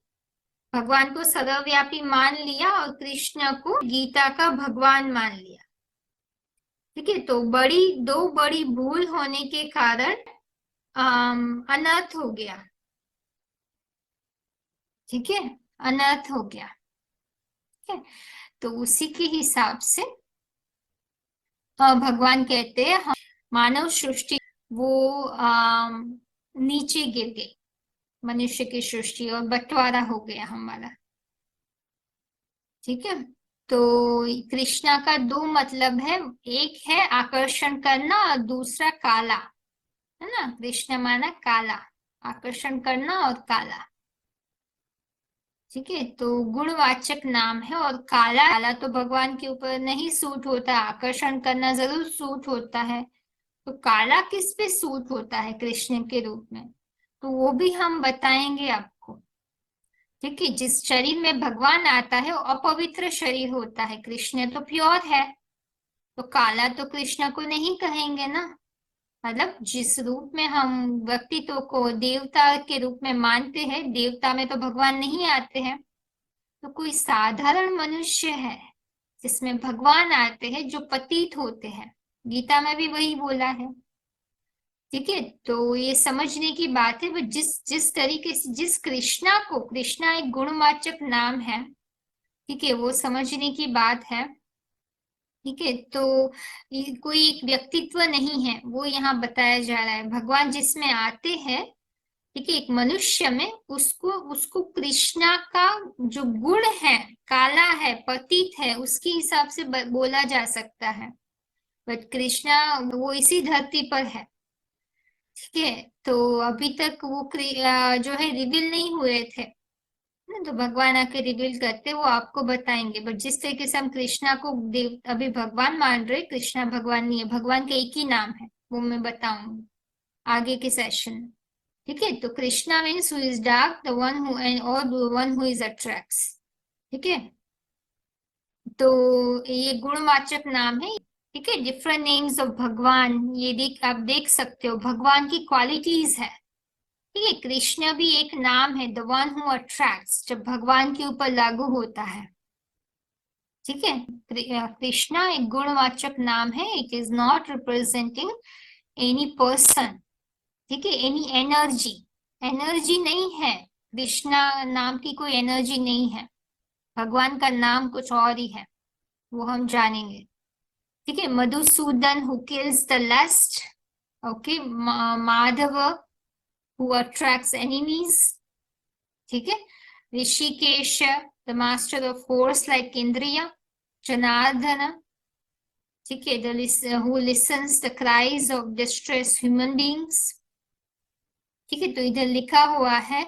भगवान को सर्वव्यापी मान लिया और कृष्ण को गीता का भगवान मान लिया। ठीक है, तो दो बड़ी भूल होने के कारण अनर्थ हो गया। ठीक है, अनर्थ हो गया। ठीक है, तो उसी के हिसाब से भगवान कहते हैं मानव सृष्टि वो नीचे गिर गई, मनुष्य की सृष्टि, और बंटवारा हो गया हमारा। ठीक है, तो कृष्णा का दो मतलब है, एक है आकर्षण करना और दूसरा काला, है ना, कृष्ण माना काला, आकर्षण करना और काला। ठीक है, तो गुणवाचक नाम है, और काला काला तो भगवान के ऊपर नहीं सूट होता, आकर्षण करना जरूर सूट होता है। तो काला किस पे सूट होता है कृष्ण के रूप में, तो वो भी हम बताएंगे आपको। ठीक है, जिस शरीर में भगवान आता है वो अपवित्र शरीर होता है, कृष्ण तो प्योर है, तो काला तो कृष्ण को नहीं कहेंगे ना। मतलब जिस रूप में हम व्यक्तित्व को देवता के रूप में मानते हैं, देवता में तो भगवान नहीं आते हैं, तो कोई साधारण मनुष्य है जिसमें भगवान आते हैं, जो पतित होते हैं, गीता में भी वही बोला है। ठीक है, तो ये समझने की बात है, वो जिस जिस तरीके से जिस कृष्णा को, कृष्णा एक गुणवाचक नाम है। ठीक है, वो समझने की बात है। ठीक है, तो ये कोई एक व्यक्तित्व नहीं है, वो यहाँ बताया जा रहा है, भगवान जिसमें आते हैं। ठीक है, एक मनुष्य में उसको उसको कृष्णा का जो गुण है, काला है, पतित है, उसके हिसाब से बोला जा सकता है, बट कृष्णा वो इसी धरती पर है। ठीक है, तो अभी तक वो जो है रिवील नहीं हुए थे ना, तो भगवान आके रिवील करते, वो आपको बताएंगे। बट जिस तरीके से हम कृष्णा को देव अभी भगवान मान रहे, कृष्णा भगवान नहीं है, भगवान का एक ही नाम है, वो मैं बताऊंगी आगे के सेशन में। ठीक है, तो Krishna means who is dark, the one who or the one who is attracts. ठीक है, तो ये गुणवाचक नाम है। ठीक है, डिफरेंट नेम्स ऑफ भगवान, ये आप देख सकते हो, भगवान की क्वालिटीज है। ठीक है, कृष्ण भी एक नाम है, द वन हु अट्रैक्ट्स, जब भगवान के ऊपर लागू होता है। ठीक है, कृष्णा एक गुणवाचक नाम है, it is not representing any person. ठीक है, एनी एनर्जी, एनर्जी नहीं है, कृष्णा नाम की कोई एनर्जी नहीं है, भगवान का नाम कुछ और ही है, वो हम जानेंगे। ठीक है, Madhusudan who kills the lust. Okay, Madhav who attracts enemies. ठीक है, Hrishikesh the master of force like indriya. Janardan, ठीक है, who listens the cries of distress human beings, ठीक है। तो इधर लिखा हुआ है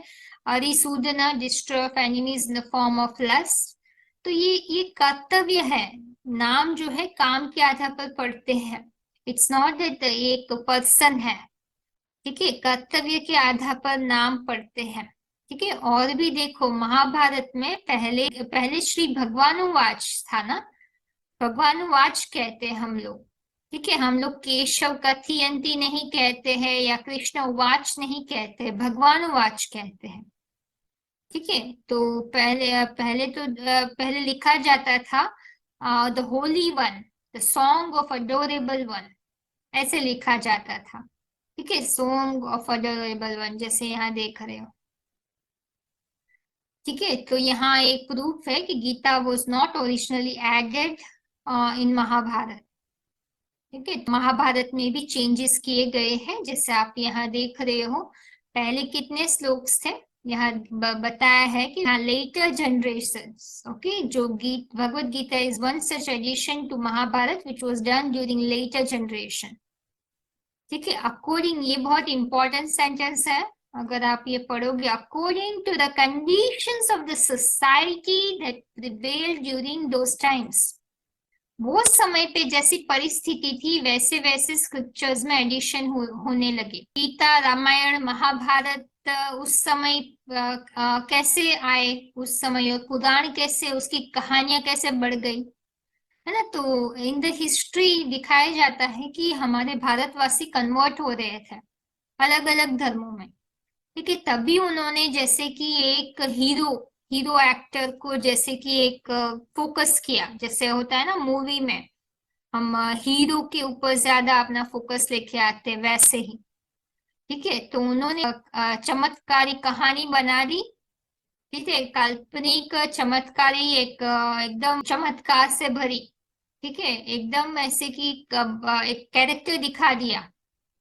Arisudana, destroy of enemies in the form of lust. तो ये कर्तव्य है, नाम जो है काम के आधार पर पढ़ते हैं। इट्स नॉट दैट एक पर्सन है, ठीक है, कर्तव्य के आधार पर नाम पढ़ते हैं, ठीक है। और भी देखो महाभारत में पहले पहले श्री भगवानुवाच था ना, भगवानुवाच कहते हैं हम लोग, ठीक है। हम लोग केशव कथयंती नहीं कहते हैं या कृष्ण उवाच नहीं कहते, भगवानुवाच कहते हैं, ठीक है। तो पहले तो पहले लिखा जाता था the Holi one, the song of adorable one, ऐसे लिखा जाता था, ठीक है, सॉन्ग ऑफ अडोरेबल वन, जैसे यहाँ देख रहे हो, ठीक है। तो यहाँ एक प्रूफ है कि Gita was not originally added in Mahabharat, ठीक है। महाभारत में भी चेंजेस किए गए हैं, जैसे आप यहाँ देख रहे हो। पहले कितने श्लोक्स थे, यहाँ बताया है कि लेटर जनरेशंस, ओके, जो Bhagavad Gita is one such edition to Mahabharata which was done during later generation, ठीक है। अकॉर्डिंग, ये बहुत इंपॉर्टेंट सेंटेंस है, अगर आप ये पढ़ोगे, according to the conditions of the society that prevailed during those times, वो समय पे जैसी परिस्थिति थी वैसे वैसे स्क्रिप्चर्स में एडिशन होने लगे। गीता, रामायण, महाभारत उस समय कैसे आए, उस समय, और पुराण कैसे, उसकी कहानियां कैसे बढ़ गई, है ना। तो इन द हिस्ट्री दिखाया जाता है कि हमारे भारतवासी कन्वर्ट हो रहे थे अलग अलग धर्मों में, ठीक है। तभी उन्होंने जैसे कि एक हीरो हीरो एक्टर को जैसे कि एक फोकस किया, जैसे होता है ना मूवी में हम हीरो के ऊपर ज्यादा अपना फोकस लेके आते हैं, वैसे ही, ठीक है। तो उन्होंने चमत्कारी कहानी बना दी, ठीक है, काल्पनिक चमत्कारी, एकदम चमत्कार से भरी, ठीक है, एकदम ऐसे कि एक कैरेक्टर दिखा दिया,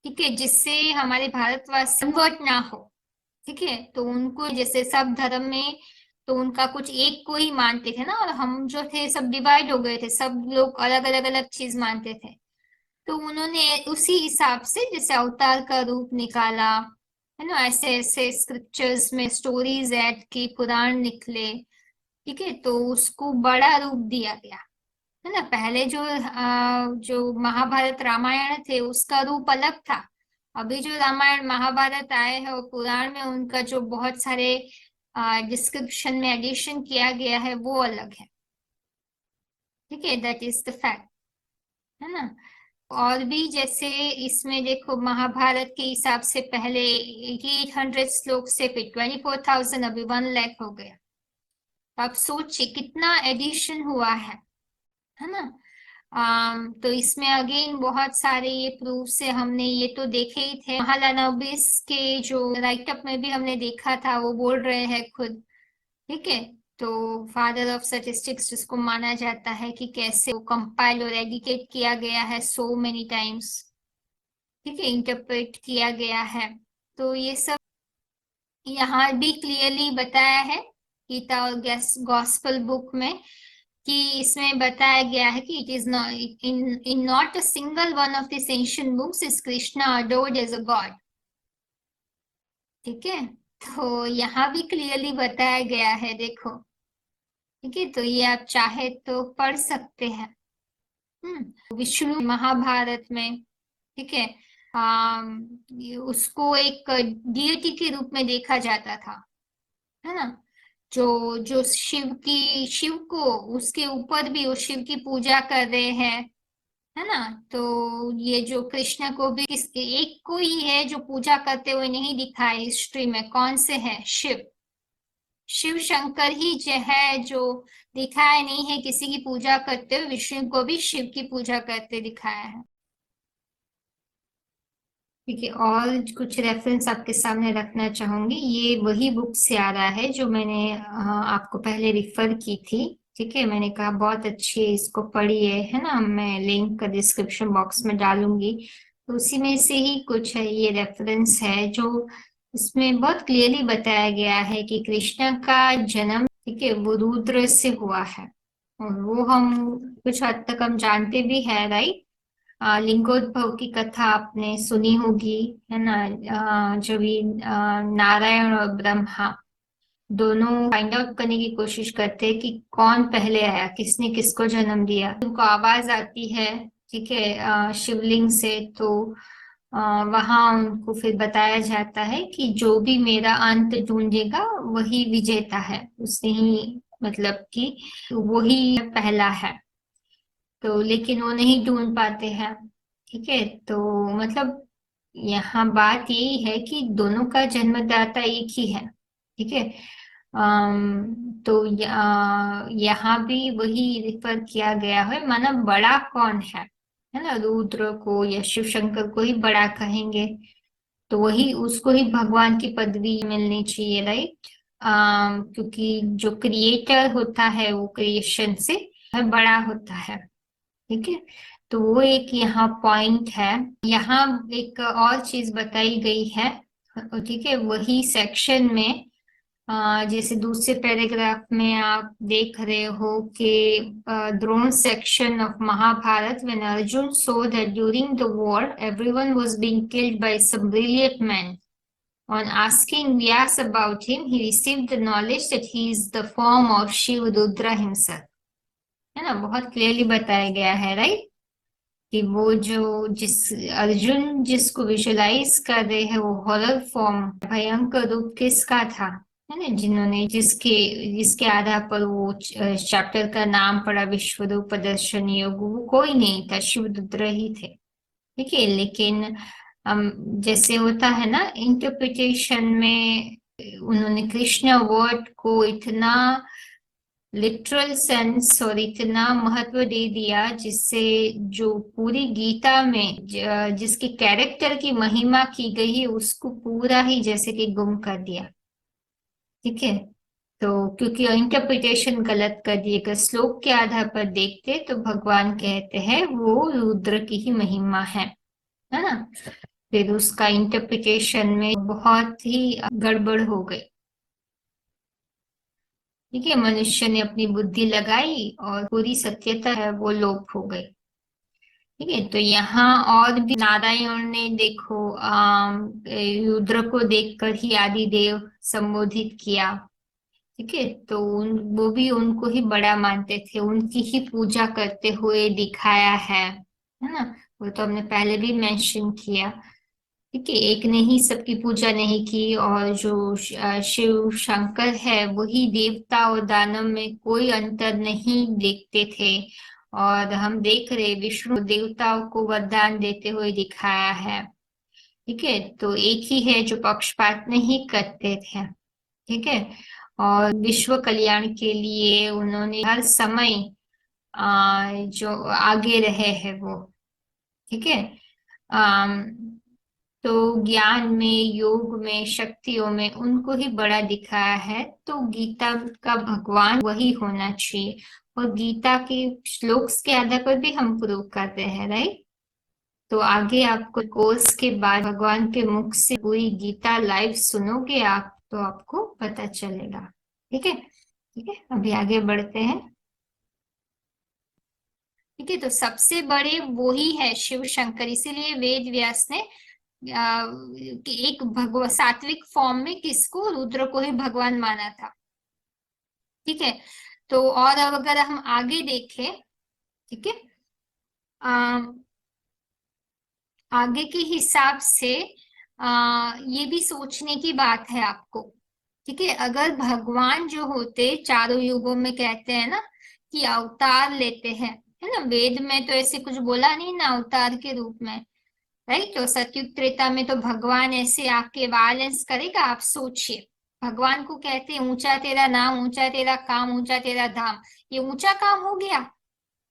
ठीक है, जिससे हमारे भारतवासी कन्वर्ट ना हो, ठीक है। तो उनको जैसे सब धर्म में तो उनका कुछ एक को ही मानते थे ना, और हम जो थे सब डिवाइड हो गए थे, सब लोग अलग अलग अलग चीज मानते थे। तो उन्होंने उसी हिसाब से जैसे अवतार का रूप निकाला, है ना, ऐसे ऐसे स्क्रिप्चर्स में स्टोरीज ऐड की, पुराण निकले, ठीक है। तो उसको बड़ा रूप दिया गया, है ना। पहले जो महाभारत रामायण थे उसका रूप अलग था, अभी जो रामायण महाभारत आए हैं और पुराण में उनका जो बहुत सारे डिस्क्रिप्शन में एडिशन किया गया है वो अलग है, ठीक है, दैट इज द फैक्ट, है ना। और भी जैसे इसमें देखो महाभारत के हिसाब से पहले 800 श्लोक से फिर 24,000, अभी 1 लाख हो गया। तो आप सोचिए कितना एडिशन हुआ है ना। तो इसमें अगेन बहुत सारे ये प्रूफ से हमने ये तो देखे ही थे, महालानोबिस के जो राइटअप में भी हमने देखा था, वो बोल रहे हैं खुद, ठीक है। तो फादर ऑफ स्टैटिस्टिक्स जिसको माना जाता है कि कैसे वो कंपाइल और एडिकेट किया गया है सो मेनी टाइम्स, ठीक है, इंटरप्रेट किया गया है। तो ये सब यहाँ भी क्लियरली बताया है गीता और गॉस्पेल बुक में, कि इसमें बताया गया है कि it is not in not a single one of this ancient books is Krishna adored as a god, ठीक है। तो यहाँ भी क्लियरली बताया गया है, देखो, ठीक है। तो ये आप चाहे तो पढ़ सकते हैं। विष्णु महाभारत में, ठीक है, उसको एक डियटी के रूप में देखा जाता था, है ना। जो जो शिव को उसके ऊपर भी वो शिव की पूजा कर रहे हैं, है ना। तो ये जो कृष्ण को भी एक को ही है जो पूजा करते हुए नहीं दिखा है हिस्ट्री में, कौन से है, शिव शंकर ही जो है, जो दिखाया नहीं है किसी की पूजा करते हुए, विष्णु को भी शिव की पूजा करते दिखाया है, ठीक है। और कुछ रेफरेंस आपके सामने रखना चाहूंगी, ये वही बुक से आ रहा है जो मैंने आपको पहले रिफर की थी, ठीक है। मैंने कहा बहुत अच्छी है, इसको पढ़िए, है ना, मैं लिंक डिस्क्रिप्शन बॉक्स में डालूंगी। तो उसी में से ही कुछ है, ये रेफरेंस है जो इसमें बहुत क्लियरली बताया गया है कि कृष्ण का जन्म, ठीक है, वो रुद्र से हुआ है, और वो हम कुछ हद तक हम जानते भी है, राइट। लिंगोद्भव की कथा आपने सुनी होगी, है ना। जब भी नारायण और ब्रह्मा दोनों फाइंड आउट करने की कोशिश करते हैं कि कौन पहले आया, किसने किसको जन्म दिया। उनको आवाज आती है, ठीक है, शिवलिंग से। तो वहां उनको फिर बताया जाता है कि जो भी मेरा अंत ढूंढेगा वही विजेता है, उसने ही मतलब कि वही पहला है। तो लेकिन वो नहीं ढूंढ पाते हैं, ठीक है। तो मतलब यहाँ बात यही है कि दोनों का जन्मदाता एक ही है, ठीक है। तो यहाँ भी वही रिफर किया गया है, माना बड़ा कौन है ना, रुद्र को या शिव शंकर को ही बड़ा कहेंगे। तो वही उसको ही भगवान की पदवी मिलनी चाहिए, राइट। क्योंकि जो क्रिएटर होता है वो क्रिएशन से बड़ा होता है, ठीक है। तो वो एक यहाँ पॉइंट है। यहाँ एक और चीज बताई गई है, ठीक है, वही सेक्शन में। जैसे दूसरे पैराग्राफ में आप देख रहे हो कि Drona section of Mahabharata, when Arjun so that during the war everyone was being killed by some brilliant man, on asking Vyas about him he received the knowledge that he is the form of Shiv Rudra himself, है ना। बहुत clearly बताया गया है, right, कि वो जो जिस अर्जुन जिसको विजुलाइज कर रहे हैं वो हॉरर फॉर्म, भयंकर रूप किसका था, है ना, जिन्होंने जिसके जिसके आधार पर वो चैप्टर का नाम पड़ा विश्व रूप प्रदर्शन योग, वो कोई नहीं था, शिवरुद्र ही थे, ठीक है। लेकिन जैसे होता है ना इंटरप्रिटेशन में, उन्होंने कृष्ण वर्ड को इतना लिटरल सेंस और इतना महत्व दे दिया जिससे जो पूरी गीता में जिसके कैरेक्टर की महिमा की गई है उसको पूरा ही जैसे कि गुम कर दिया, ठीक है। तो क्योंकि इंटरप्रिटेशन गलत कर दिए, अगर श्लोक के आधार पर देखते तो भगवान कहते हैं वो रुद्र की ही महिमा है ना। फिर उसका इंटरप्रिटेशन में बहुत ही गड़बड़ हो गई, ठीक है। मनुष्य ने अपनी बुद्धि लगाई और पूरी सत्यता है वो लोप हो गई, ठीक है। तो यहाँ और भी नारायण ने देखो रुद्र को देखकर ही आदिदेव संबोधित किया, ठीक है। तो वो भी उनको ही बड़ा मानते थे, उनकी ही पूजा करते हुए दिखाया है ना। वो तो हमने पहले भी मेंशन किया, ठीक है। एक ने ही सबकी पूजा नहीं की, और जो शिव शंकर है वही देवता और दानव में कोई अंतर नहीं देखते थे। और हम देख रहे विष्णु देवताओं को वरदान देते हुए दिखाया है, ठीक है। तो एक ही है जो पक्षपात नहीं करते थे, ठीक है। और विश्व कल्याण के लिए उन्होंने हर समय जो आगे रहे हैं वो, ठीक है। तो ज्ञान में, योग में, शक्तियों में उनको ही बड़ा दिखाया है। तो गीता का भगवान वही होना चाहिए, और गीता के श्लोक्स के आधार पर भी हम प्रूव करते हैं, राइट। तो आगे आपको कोर्स के बाद भगवान के मुख से पूरी गीता लाइव सुनोगे आप, तो आपको पता चलेगा, ठीक है। ठीक है, अभी आगे बढ़ते हैं, ठीक है। तो सबसे बड़े वो ही है शिव शंकर, इसीलिए वेद व्यास ने कि एक भगवान सात्विक फॉर्म में किसको, रुद्र को ही भगवान माना था, ठीक है। तो और अब अगर हम आगे देखें, ठीक है, आगे के हिसाब से ये भी सोचने की बात है आपको, ठीक है। अगर भगवान जो होते चारों युगों में कहते हैं ना कि अवतार लेते हैं, है ना, वेद में तो ऐसे कुछ बोला नहीं ना अवतार के रूप में, राइट। तो सतयुग त्रेता में तो भगवान ऐसे आपके वायलेंस करेगा, आप सोचिए। भगवान को कहते हैं ऊंचा तेरा नाम, ऊंचा तेरा काम, ऊंचा तेरा धाम। ये ऊंचा काम हो गया,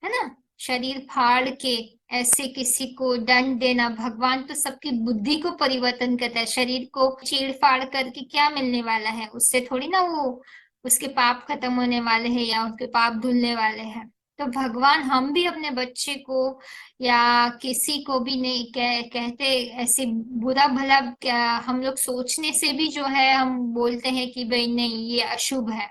है ना। शरीर फाड़ के ऐसे किसी को दंड देना, भगवान तो सबकी बुद्धि को परिवर्तन करता है। शरीर को चीड़ फाड़ करके क्या मिलने वाला है, उससे थोड़ी ना वो उसके पाप खत्म होने वाले हैं या उसके पाप धुलने वाले हैं। तो भगवान हम भी अपने बच्चे को या किसी को भी नहीं कहते ऐसे बुरा भला, क्या हम लोग सोचने से भी जो है हम बोलते हैं कि भाई नहीं ये अशुभ है।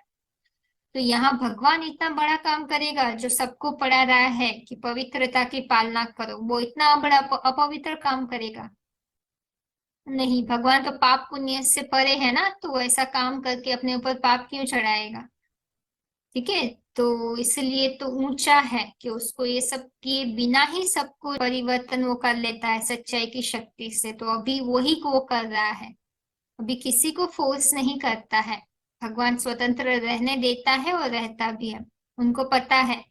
तो यहाँ भगवान इतना बड़ा काम करेगा जो सबको पढ़ा रहा है कि पवित्रता की पालना करो, वो इतना बड़ा अपवित्र काम करेगा? नहीं, भगवान तो पाप पुण्य से परे है ना, तो वो ऐसा काम करके अपने ऊपर पाप क्यों चढ़ाएगा? ठीक है, तो इसलिए तो ऊंचा है कि उसको ये सब किए बिना ही सबको परिवर्तन वो कर लेता है सच्चाई की शक्ति से। तो अभी वही को वो कर रहा है, अभी किसी को फोर्स नहीं करता है। भगवान स्वतंत्र रहने देता है और रहता भी है। उनको पता है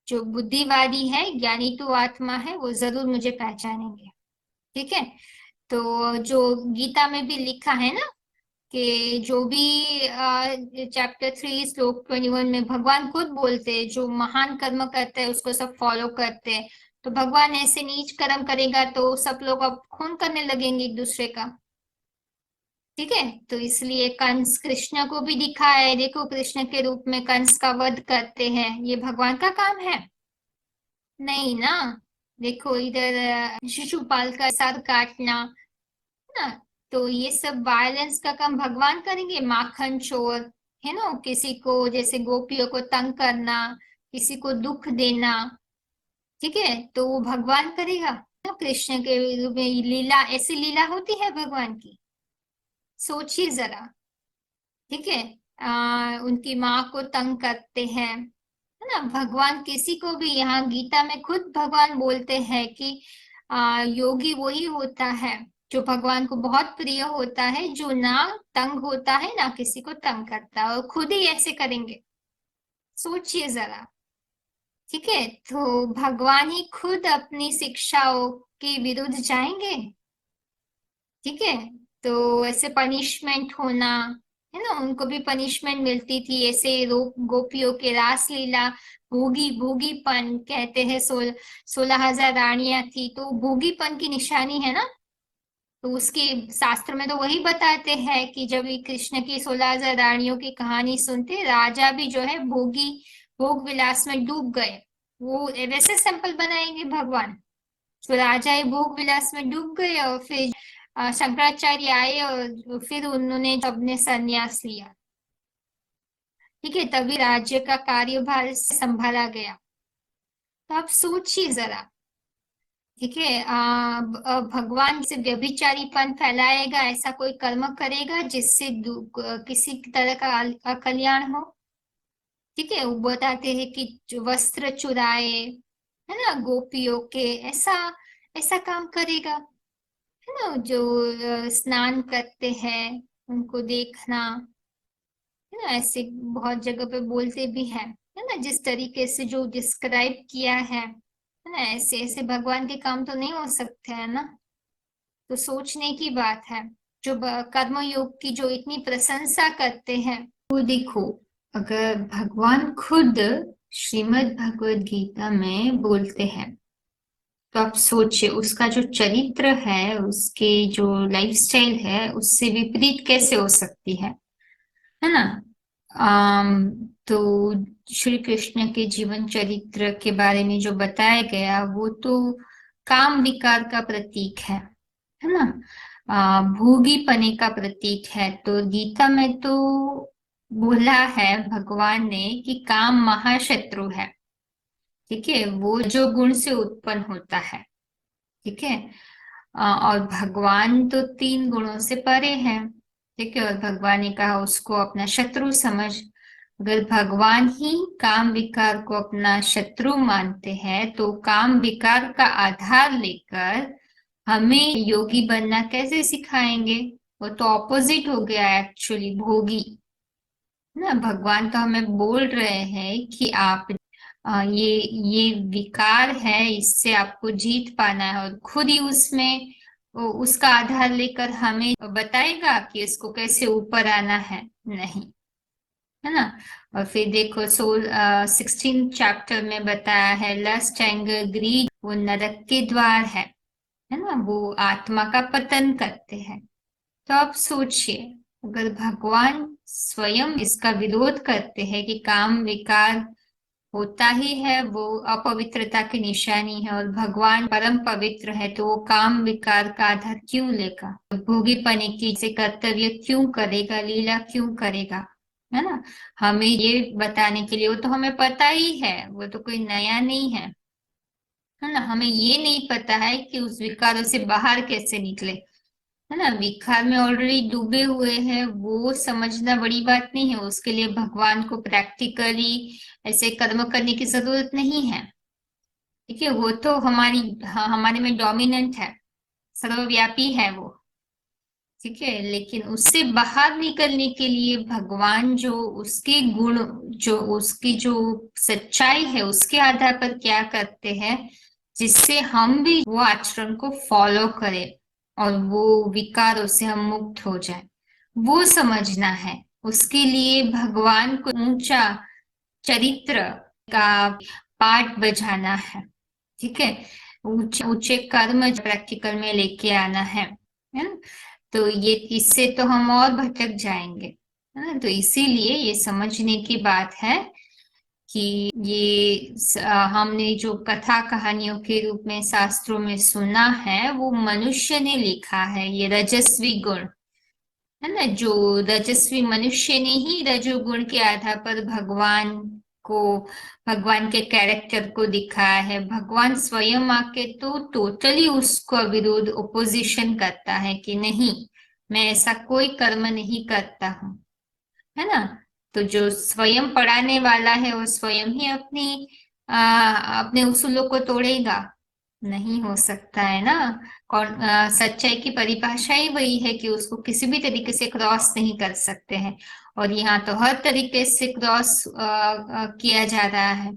जो बुद्धिवादी है, ज्ञानी तो आत्मा है, वो जरूर मुझे पहचानेंगे। ठीक है, तो जो गीता में भी लिखा है ना कि जो भी चैप्टर 3 श्लोक 21 में भगवान खुद बोलते हैं जो महान कर्म करते हैं उसको सब फॉलो करते हैं। तो भगवान ऐसे नीच कर्म करेगा तो सब लोग अब खून करने लगेंगे एक दूसरे का। ठीक है, तो इसलिए कंस कृष्ण को भी दिखा है, देखो कृष्ण के रूप में कंस का वध करते हैं, ये भगवान का काम है? नहीं ना। देखो इधर शिशुपाल का सर काटना ना, तो ये सब वायलेंस का काम भगवान करेंगे? माखन चोर है ना, किसी को जैसे गोपियों को तंग करना, किसी को दुख देना, ठीक है, तो वो भगवान करेगा? तो कृष्ण के रूप में लीला, ऐसी लीला होती है भगवान की? सोचिए जरा। ठीक है, उनकी माँ को तंग करते हैं, है ना? भगवान किसी को भी, यहाँ गीता में खुद भगवान बोलते हैं कि योगी वही होता है जो भगवान को बहुत प्रिय होता है, जो ना तंग होता है ना किसी को तंग करता है, और खुद ही ऐसे करेंगे? सोचिए जरा। ठीक है, तो भगवान ही खुद अपनी शिक्षाओं के विरुद्ध जाएंगे? ठीक है, तो ऐसे पनिशमेंट होना, है ना, उनको भी पनिशमेंट मिलती थी ऐसे गोपियों के रास लीला, भोगीपन कहते हैं। 16,000 रानियां थी, तो भोगीपन की निशानी है ना, तो उसके शास्त्र में तो वही बताते हैं कि जब ये कृष्ण की 16,000 रानियों की कहानी सुनते, राजा भी जो है भोग विलास में डूब गए। वो वैसे सैंपल बनाएंगे भगवान? तो राजा ही भोग विलास में डूब गए और फिर शंकराचार्य आए और फिर उन्होंने सबने संन्यास लिया। ठीक है, तभी राज्य का कार्यभार संभाला गया। तो आप सोचिए जरा। ठीक है, भगवान से व्यभिचारीपन फैलाएगा, ऐसा कोई कर्म करेगा जिससे किसी तरह का अकल्याण हो? ठीक है, वो बताते हैं कि जो वस्त्र चुराए, है ना, गोपियों के, ऐसा ऐसा काम करेगा? है ना, जो स्नान करते हैं उनको देखना, है ना, ऐसे बहुत जगह पे बोलते भी है ना, जिस तरीके से जो डिस्क्राइब किया है ना, ऐसे ऐसे भगवान के काम तो नहीं हो सकते है ना। तो सोचने की बात है। जो कर्म योग की जो इतनी प्रशंसा करते हैं, वो देखो, अगर भगवान खुद श्रीमद् भगवद गीता में बोलते हैं, तो आप सोचिए उसका जो चरित्र है, उसके जो लाइफस्टाइल है, उससे विपरीत कैसे हो सकती है ना? तो श्री कृष्ण के जीवन चरित्र के बारे में जो बताया गया, वो तो काम विकार का प्रतीक है ना, भोगीपने का प्रतीक है। तो गीता में तो बोला है भगवान ने कि काम महाशत्रु है। ठीक है, वो जो गुण से उत्पन्न होता है। ठीक है, और भगवान तो 3 गुणों से परे हैं। ठीक है, और भगवान ने कहा उसको अपना शत्रु समझ। अगर भगवान ही काम विकार को अपना शत्रु मानते हैं, तो काम विकार का आधार लेकर हमें योगी बनना कैसे सिखाएंगे? वो तो ऑपोजिट हो गया एक्चुअली, भोगी ना। भगवान तो हमें बोल रहे हैं कि आप ये विकार है, इससे आपको जीत पाना है, और खुद ही उसमें उसका आधार लेकर हमें बताएगा कि इसको कैसे ऊपर आना है? नहीं, है ना। और फिर देखो 16 चैप्टर में बताया है, लस्ट एंगर ग्रीड वो नरक के द्वार है ना, वो आत्मा का पतन करते हैं। तो आप सोचिए, अगर भगवान स्वयं इसका विरोध करते हैं कि काम विकार होता ही है, वो अपवित्रता की निशानी है, और भगवान परम पवित्र है, तो वो काम विकार का आधार क्यों लेगा? भोगीपने की से कर्तव्य क्यों करेगा, लीला क्यों करेगा? है ना। हमें ये बताने के लिए, वो तो हमें पता ही है, वो तो कोई नया नहीं है ना। हमें ये नहीं पता है कि उस विकारों से बाहर कैसे निकले, है ना। विकार में ऑलरेडी डूबे हुए हैं, वो समझना बड़ी बात नहीं है। उसके लिए भगवान को प्रैक्टिकली ऐसे कर्म करने की जरूरत नहीं है। ठीक है, वो तो हमारे में डोमिनेंट है, सर्वव्यापी है वो। ठीक है, लेकिन उससे बाहर निकलने के लिए भगवान जो उसके गुण, जो उसकी जो सच्चाई है, उसके आधार पर क्या करते हैं, जिससे हम भी वो आचरण को फॉलो करें और वो विकारों से हम मुक्त हो जाए, वो समझना है। उसके लिए भगवान को ऊंचा चरित्र का पाठ बजाना है। ठीक है, ऊंचे ऊंचे कर्म प्रैक्टिकल में लेके आना है ना। तो ये इससे तो हम और भटक जाएंगे, है ना। तो इसीलिए ये समझने की बात है कि हमने जो कथा कहानियों के रूप में शास्त्रों में सुना है, वो मनुष्य ने लिखा है, ये रजस्वी गुण, है ना। जो रजस्वी मनुष्य ने ही रजोगुण के आधार पर को भगवान के कैरेक्टर को दिखाया है। भगवान स्वयं आके तो टोटली उसको विरोध ओपोजिशन करता है कि नहीं, मैं ऐसा कोई कर्म नहीं करता हूँ, है ना। तो जो स्वयं पढ़ाने वाला है, वो स्वयं ही अपने उसूलों को तोड़ेगा, नहीं हो सकता है ना। सच्चाई की परिभाषा ही वही है कि उसको किसी भी तरीके से क्रॉस नहीं कर सकते हैं। और यहाँ तो हर तरीके से क्रॉस किया जा रहा है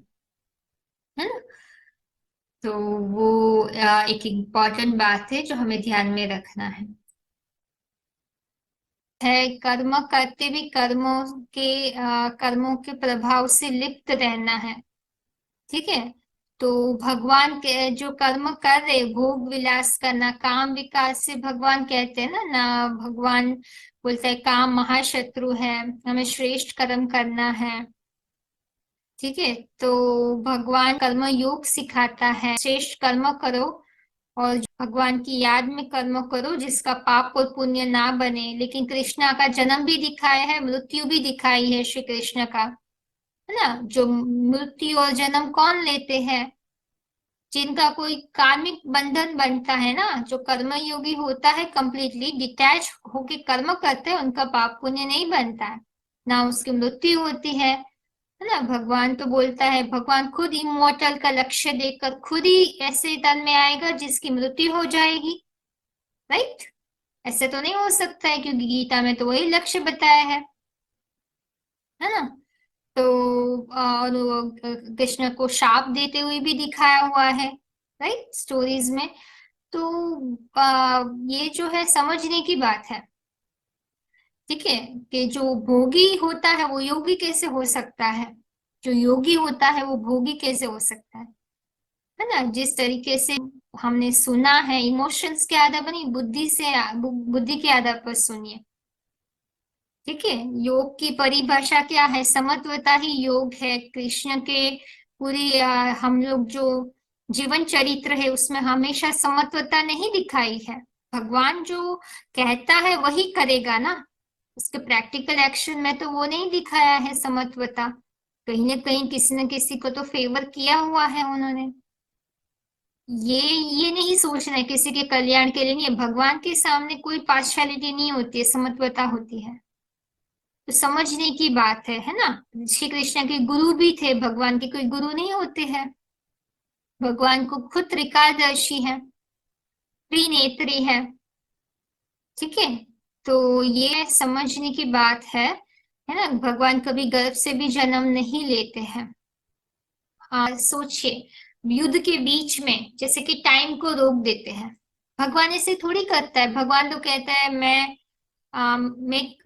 ना। तो वो एक इम्पॉर्टेंट बात है जो हमें ध्यान में रखना है। कर्म करते भी कर्मों के प्रभाव से लिप्त रहना है। ठीक है, तो भगवान के जो कर्म कर रहे, भोग विलास करना, काम विकास से भगवान कहते हैं ना भगवान बोलते हैं काम महाशत्रु है, हमें श्रेष्ठ कर्म करना है। ठीक है, तो भगवान कर्म योग सिखाता है, श्रेष्ठ कर्म करो और भगवान की याद में कर्म करो जिसका पाप और पुण्य ना बने। लेकिन कृष्णा का जन्म भी दिखाया है, मृत्यु भी दिखाई है श्री कृष्ण का, है ना। जो मृत्यु और जन्म कौन लेते हैं, जिनका कोई कार्मिक बंधन बनता है ना, जो कर्म योगी होता है, कंप्लीटली डिटैच होके कर्म करते हैं, उनका पाप पुण्य नहीं बनता है, ना उसकी मृत्यु होती है ना। भगवान तो बोलता है, भगवान खुद इमोर्टल का लक्ष्य देकर खुद ही ऐसे तन में आएगा जिसकी मृत्यु हो जाएगी, राइट। ऐसे तो नहीं हो सकता है, क्योंकि गीता में तो वही लक्ष्य बताया है ना। तो और कृष्ण को शाप देते हुए भी दिखाया हुआ है, राइट, स्टोरीज में। तो ये जो है समझने की बात है। ठीक है, कि जो भोगी होता है वो योगी कैसे हो सकता है, जो योगी होता है वो भोगी कैसे हो सकता है ना। जिस तरीके से हमने सुना है, इमोशंस के आधार पर नहीं, बुद्धि के आधार पर सुनिए। ठीक है, योग की परिभाषा क्या है, समत्वता ही योग है। कृष्ण के पूरी हम लोग जो जीवन चरित्र है उसमें हमेशा समत्वता नहीं दिखाई है। भगवान जो कहता है वही करेगा ना, उसके प्रैक्टिकल एक्शन में तो वो नहीं दिखाया है समत्वता। कहीं ना कहीं किसी न किसी को तो फेवर किया हुआ है उन्होंने। ये नहीं सोचना है किसी के कल्याण के लिए नहीं है। भगवान के सामने कोई पार्शियलिटी नहीं होती है, समत्वता होती है। तो समझने की बात है ना। श्री कृष्ण के गुरु भी थे, भगवान के कोई गुरु नहीं होते हैं। भगवान को खुद त्रिकालदर्शी है, त्रिनेत्री है। ठीक है, तो ये समझने की बात है ना। भगवान कभी गर्भ से भी जन्म नहीं लेते हैं। सोचिए, युद्ध के बीच में जैसे कि टाइम को रोक देते हैं, भगवान ऐसे थोड़ी करता है। भगवान तो कहता है मैं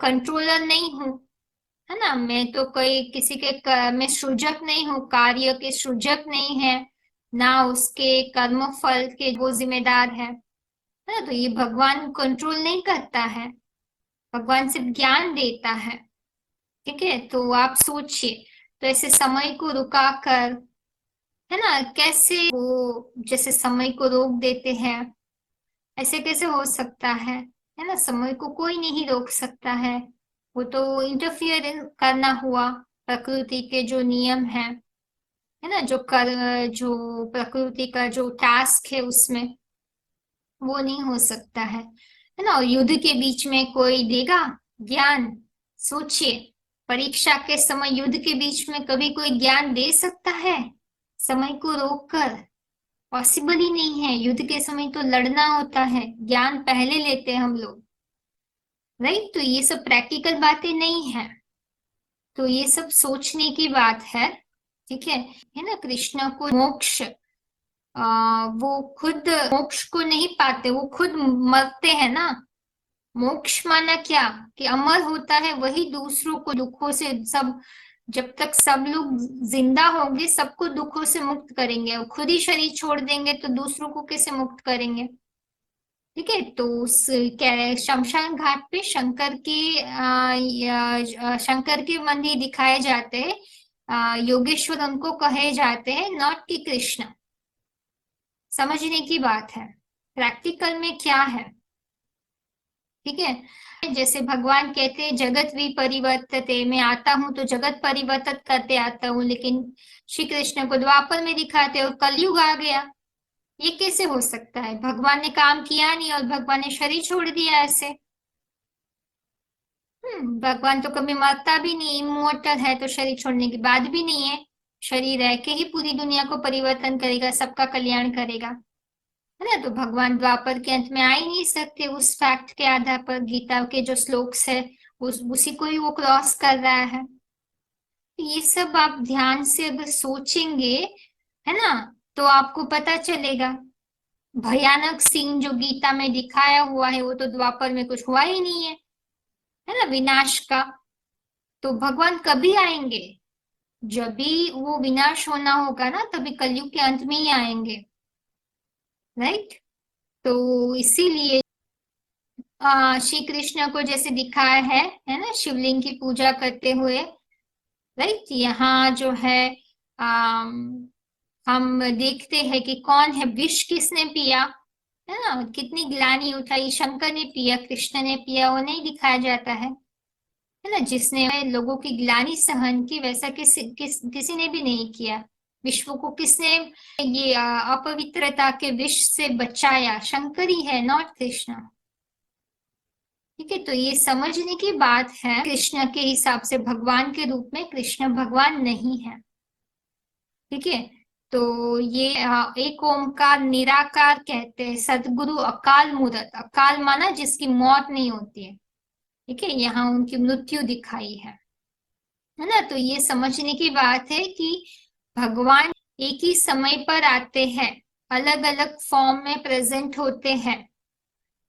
कंट्रोलर नहीं हूँ, है ना। मैं तो कोई किसी के मैं सृजक नहीं हूँ, कार्य के सृजक नहीं है, ना उसके कर्म फल के वो जिम्मेदार है ना। तो ये भगवान कंट्रोल नहीं करता है, भगवान सिर्फ ज्ञान देता है। ठीक है, तो आप सोचिए, तो ऐसे समय को रुका कर, है ना, कैसे वो जैसे समय को रोक देते हैं, ऐसे कैसे हो सकता है ना। समय को कोई नहीं रोक सकता है। वो तो इंटरफियर करना हुआ प्रकृति के जो नियम है ना, जो प्रकृति का जो टास्क है उसमें, वो नहीं हो सकता है ना। और युद्ध के बीच में कोई देगा ज्ञान? सोचिए, परीक्षा के समय युद्ध के बीच में कभी कोई ज्ञान दे सकता है समय को रोककर? पॉसिबल ही नहीं है। युद्ध के समय तो लड़ना होता है, ज्ञान पहले लेते हैं हम लोग, राइट। तो ये सब प्रैक्टिकल बातें नहीं है, तो ये सब सोचने की बात है, ठीक है ना। कृष्ण को मोक्ष, वो खुद मोक्ष को नहीं पाते, वो खुद मरते हैं ना। मोक्ष माना क्या कि अमर होता है वही दूसरों को दुखों से, सब जब तक सब लोग जिंदा होंगे सबको दुखों से मुक्त करेंगे, और खुद ही शरीर छोड़ देंगे तो दूसरों को कैसे मुक्त करेंगे? ठीक है। तो उस शमशान घाट पे शंकर के मंदिर दिखाए जाते हैं, योगेश्वर उनको कहे जाते हैं, नॉट कि कृष्ण। समझने की बात है प्रैक्टिकल में क्या है, ठीक है। जैसे भगवान कहते हैं जगत विपरिवर्तते, मैं आता हूं तो जगत परिवर्तित करते आता हूँ, लेकिन श्री कृष्ण को द्वापर में दिखाते और कलयुग आ गया। ये कैसे हो सकता है? भगवान ने काम किया नहीं और भगवान ने शरीर छोड़ दिया ऐसे। भगवान तो कभी मरता भी नहीं, इमोर्टल है, तो शरीर छोड़ने की बात भी नहीं है। शरीर रह के ही पूरी दुनिया को परिवर्तन करेगा, सबका कल्याण करेगा, है ना। तो भगवान द्वापर के अंत में आ ही नहीं सकते उस फैक्ट के आधार पर। गीता के जो श्लोक्स है उसी को ही वो क्रॉस कर रहा है। ये सब आप ध्यान से अगर सोचेंगे, है ना, तो आपको पता चलेगा। भयानक सीन जो गीता में दिखाया हुआ है वो तो द्वापर में कुछ हुआ ही नहीं है ना, विनाश का। तो भगवान कभी आएंगे? जब भी वो विनाश होना होगा ना, तभी कलयुग के अंत में ही आएंगे, राइट। तो इसीलिए श्री कृष्ण को जैसे दिखाया है ना, शिवलिंग की पूजा करते हुए, राइट। यहाँ जो है हम देखते हैं कि कौन है, विष किसने पिया, है ना, कितनी ग्लानि उठाई, शंकर ने पिया, कृष्ण ने पिया, वो नहीं दिखाया जाता है ना। जिसने लोगों की ग्लानि सहन की, वैसा किसी ने भी नहीं किया। विश्व को किसने ये अपवित्रता के विष से बचाया? शंकर ही है, नॉट कृष्ण, ठीक है। तो ये समझने की बात है, कृष्ण के हिसाब से भगवान के रूप में कृष्ण भगवान नहीं है, ठीक है। तो ये एक ओमकार निराकार कहते हैं, सदगुरु अकाल मूरत, अकाल माना जिसकी मौत नहीं होती है, ठीक है, यहाँ उनकी मृत्यु दिखाई है ना। तो ये समझने की बात है कि भगवान एक ही समय पर आते हैं, अलग अलग फॉर्म में प्रेजेंट होते हैं,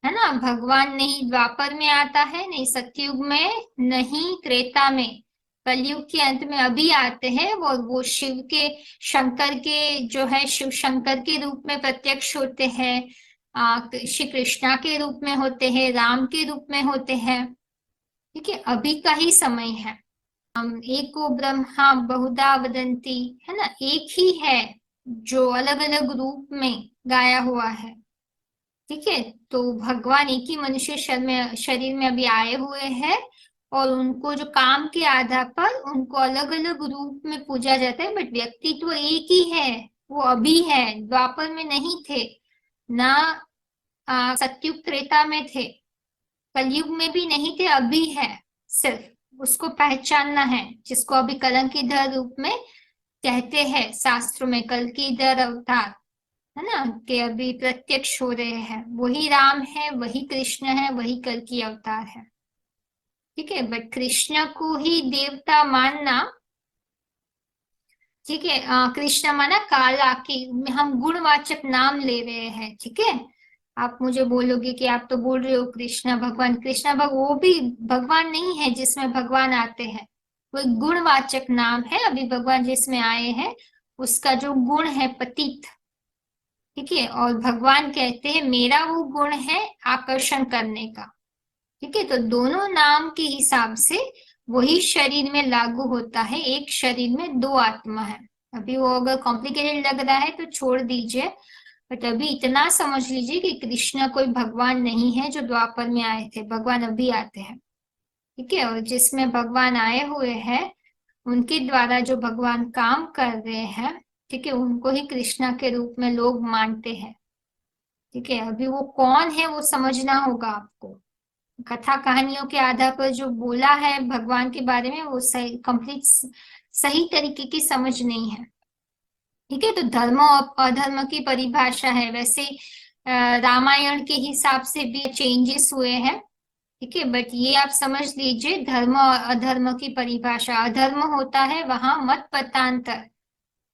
है ना। भगवान नहीं द्वापर में आता है, नहीं सतयुग में, नहीं त्रेता में, कलयुग के अंत में अभी आते हैं। वो शिव के, शंकर के जो है, शिव शंकर के रूप में प्रत्यक्ष होते हैं, श्री कृष्णा के रूप में होते हैं, राम के रूप में होते हैं, ठीक है। अभी का ही समय है। एको ब्रह्मा बहुधा वदंती, है ना, एक ही है जो अलग अलग रूप में गाया हुआ है, ठीक है। तो भगवान एक ही मनुष्य शरीर में अभी आए हुए हैं, और उनको जो काम के आधार पर उनको अलग अलग रूप में पूजा जाता है, बट व्यक्तित्व एक ही है। वो अभी है, द्वापर में नहीं थे ना, सतयुग त्रेता में थे, कलयुग में भी नहीं थे, अभी है। सिर्फ उसको पहचानना है, जिसको अभी कलंकीधर रूप में कहते हैं शास्त्रों में, कलकीधर अवतार, है ना, कि अभी प्रत्यक्ष हो रहे हैं। वही राम है, वही कृष्ण है, वही कल की अवतार है, ठीक है। बट कृष्ण को ही देवता मानना, ठीक है, कृष्ण माना काला, की हम गुणवाचक नाम ले रहे हैं, ठीक है। आप मुझे बोलोगे कि आप तो बोल रहे हो कृष्ण भगवान, वो भी भगवान नहीं है जिसमें भगवान आते हैं, वो एक गुणवाचक नाम है। अभी भगवान जिसमें आए हैं उसका जो गुण है पतित, ठीक है। और भगवान कहते हैं मेरा वो गुण है आकर्षण करने का, ठीक है। तो दोनों नाम के हिसाब से वही शरीर में लागू होता है, एक शरीर में दो आत्मा है। अभी वो अगर कॉम्प्लिकेटेड लग रहा है तो छोड़ दीजिए, बट अभी इतना समझ लीजिए कि कृष्ण कोई भगवान नहीं है जो द्वापर में आए थे, भगवान अभी आते हैं, ठीक है, और जिसमें भगवान आए हुए हैं उनके द्वारा जो भगवान काम कर रहे हैं, ठीक है, उनको ही कृष्णा के रूप में लोग मानते हैं। ठीक है, अभी वो कौन है वो समझना होगा आपको। कथा कहानियों के आधार पर जो बोला है भगवान के बारे में वो सही कंप्लीट सही तरीके की समझ नहीं है। ठीक है, तो धर्म और अधर्म की परिभाषा है, वैसे रामायण के हिसाब से भी चेंजेस हुए हैं। ठीक है, बट ये आप समझ लीजिए, धर्म और अधर्म की परिभाषा, अधर्म होता है वहां मत मतांतर,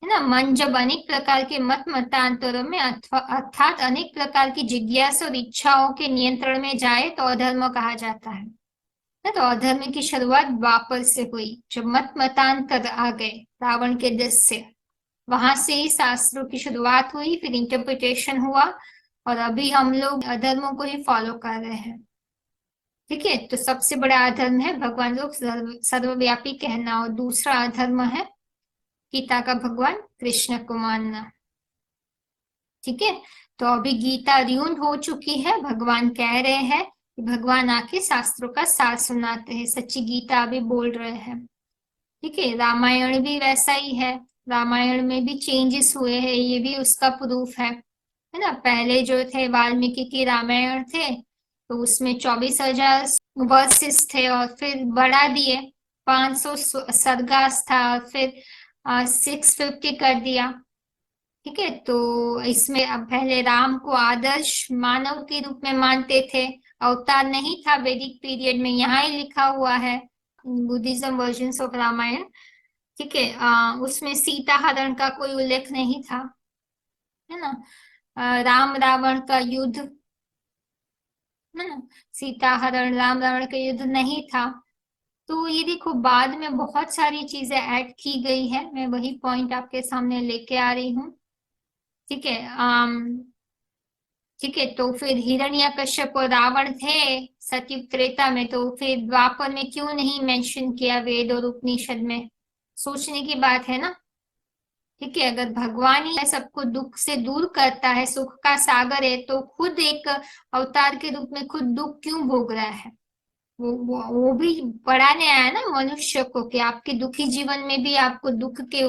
है ना, मन जब अनेक प्रकार के मत मतांतरों में अर्थात अनेक प्रकार की जिज्ञासा और इच्छाओं के नियंत्रण में जाए तो अधर्म कहा जाता है। तो अधर्म की शुरुआत द्वापर से हुई, जब मत मतांतर आ गए रावण के दस से, वहां से ही शास्त्रों की शुरुआत हुई, फिर इंटरप्रिटेशन हुआ, और अभी हम लोग अधर्मों को ही फॉलो कर रहे हैं। ठीक है, तो सबसे बड़ा अधर्म है भगवान लोग सर्वव्यापी कहना, और दूसरा अधर्म है गीता का भगवान कृष्ण को मानना। ठीक है, तो अभी गीता र्यून हो चुकी है, भगवान कह रहे हैं कि भगवान आके शास्त्रों का सार सुनाते हैं, सच्ची गीता अभी बोल रहे हैं। ठीक है, रामायण भी वैसा ही है, रामायण में भी चेंजेस हुए हैं, ये भी उसका प्रूफ है ना। पहले जो थे वाल्मीकि की रामायण थे, तो उसमें 24,000 वर्सेस थे, और फिर बढ़ा दिए, 500 सरगास था, और फिर 650 कर दिया। ठीक है, तो इसमें अब पहले राम को आदर्श मानव के रूप में मानते थे, अवतार नहीं था वैदिक पीरियड में, यहाँ ही लिखा हुआ है बुद्धिज्म वर्जन ऑफ रामायण। ठीक है, उसमें सीता हरण का कोई उल्लेख नहीं था, है ना। राम रावण का युद्ध, है ना, सीता हरण राम रावण का युद्ध नहीं था। तो ये देखो, बाद में बहुत सारी चीजें ऐड की गई है, मैं वही पॉइंट आपके सामने लेके आ रही हूँ। ठीक है, ठीक है, तो फिर हिरण्यकश्यप और रावण थे सतयुग त्रेता में, तो फिर द्वापर में क्यों नहीं मेंशन किया वेद और उपनिषद में? सोचने की बात है ना। ठीक है, अगर भगवान ही सबको दुख से दूर करता है, सुख का सागर है, तो खुद एक अवतार के रूप में खुद दुख क्यों भोग रहा है? वो भी पढ़ाने आया ना मनुष्य को कि आपके दुखी जीवन में भी आपको दुख के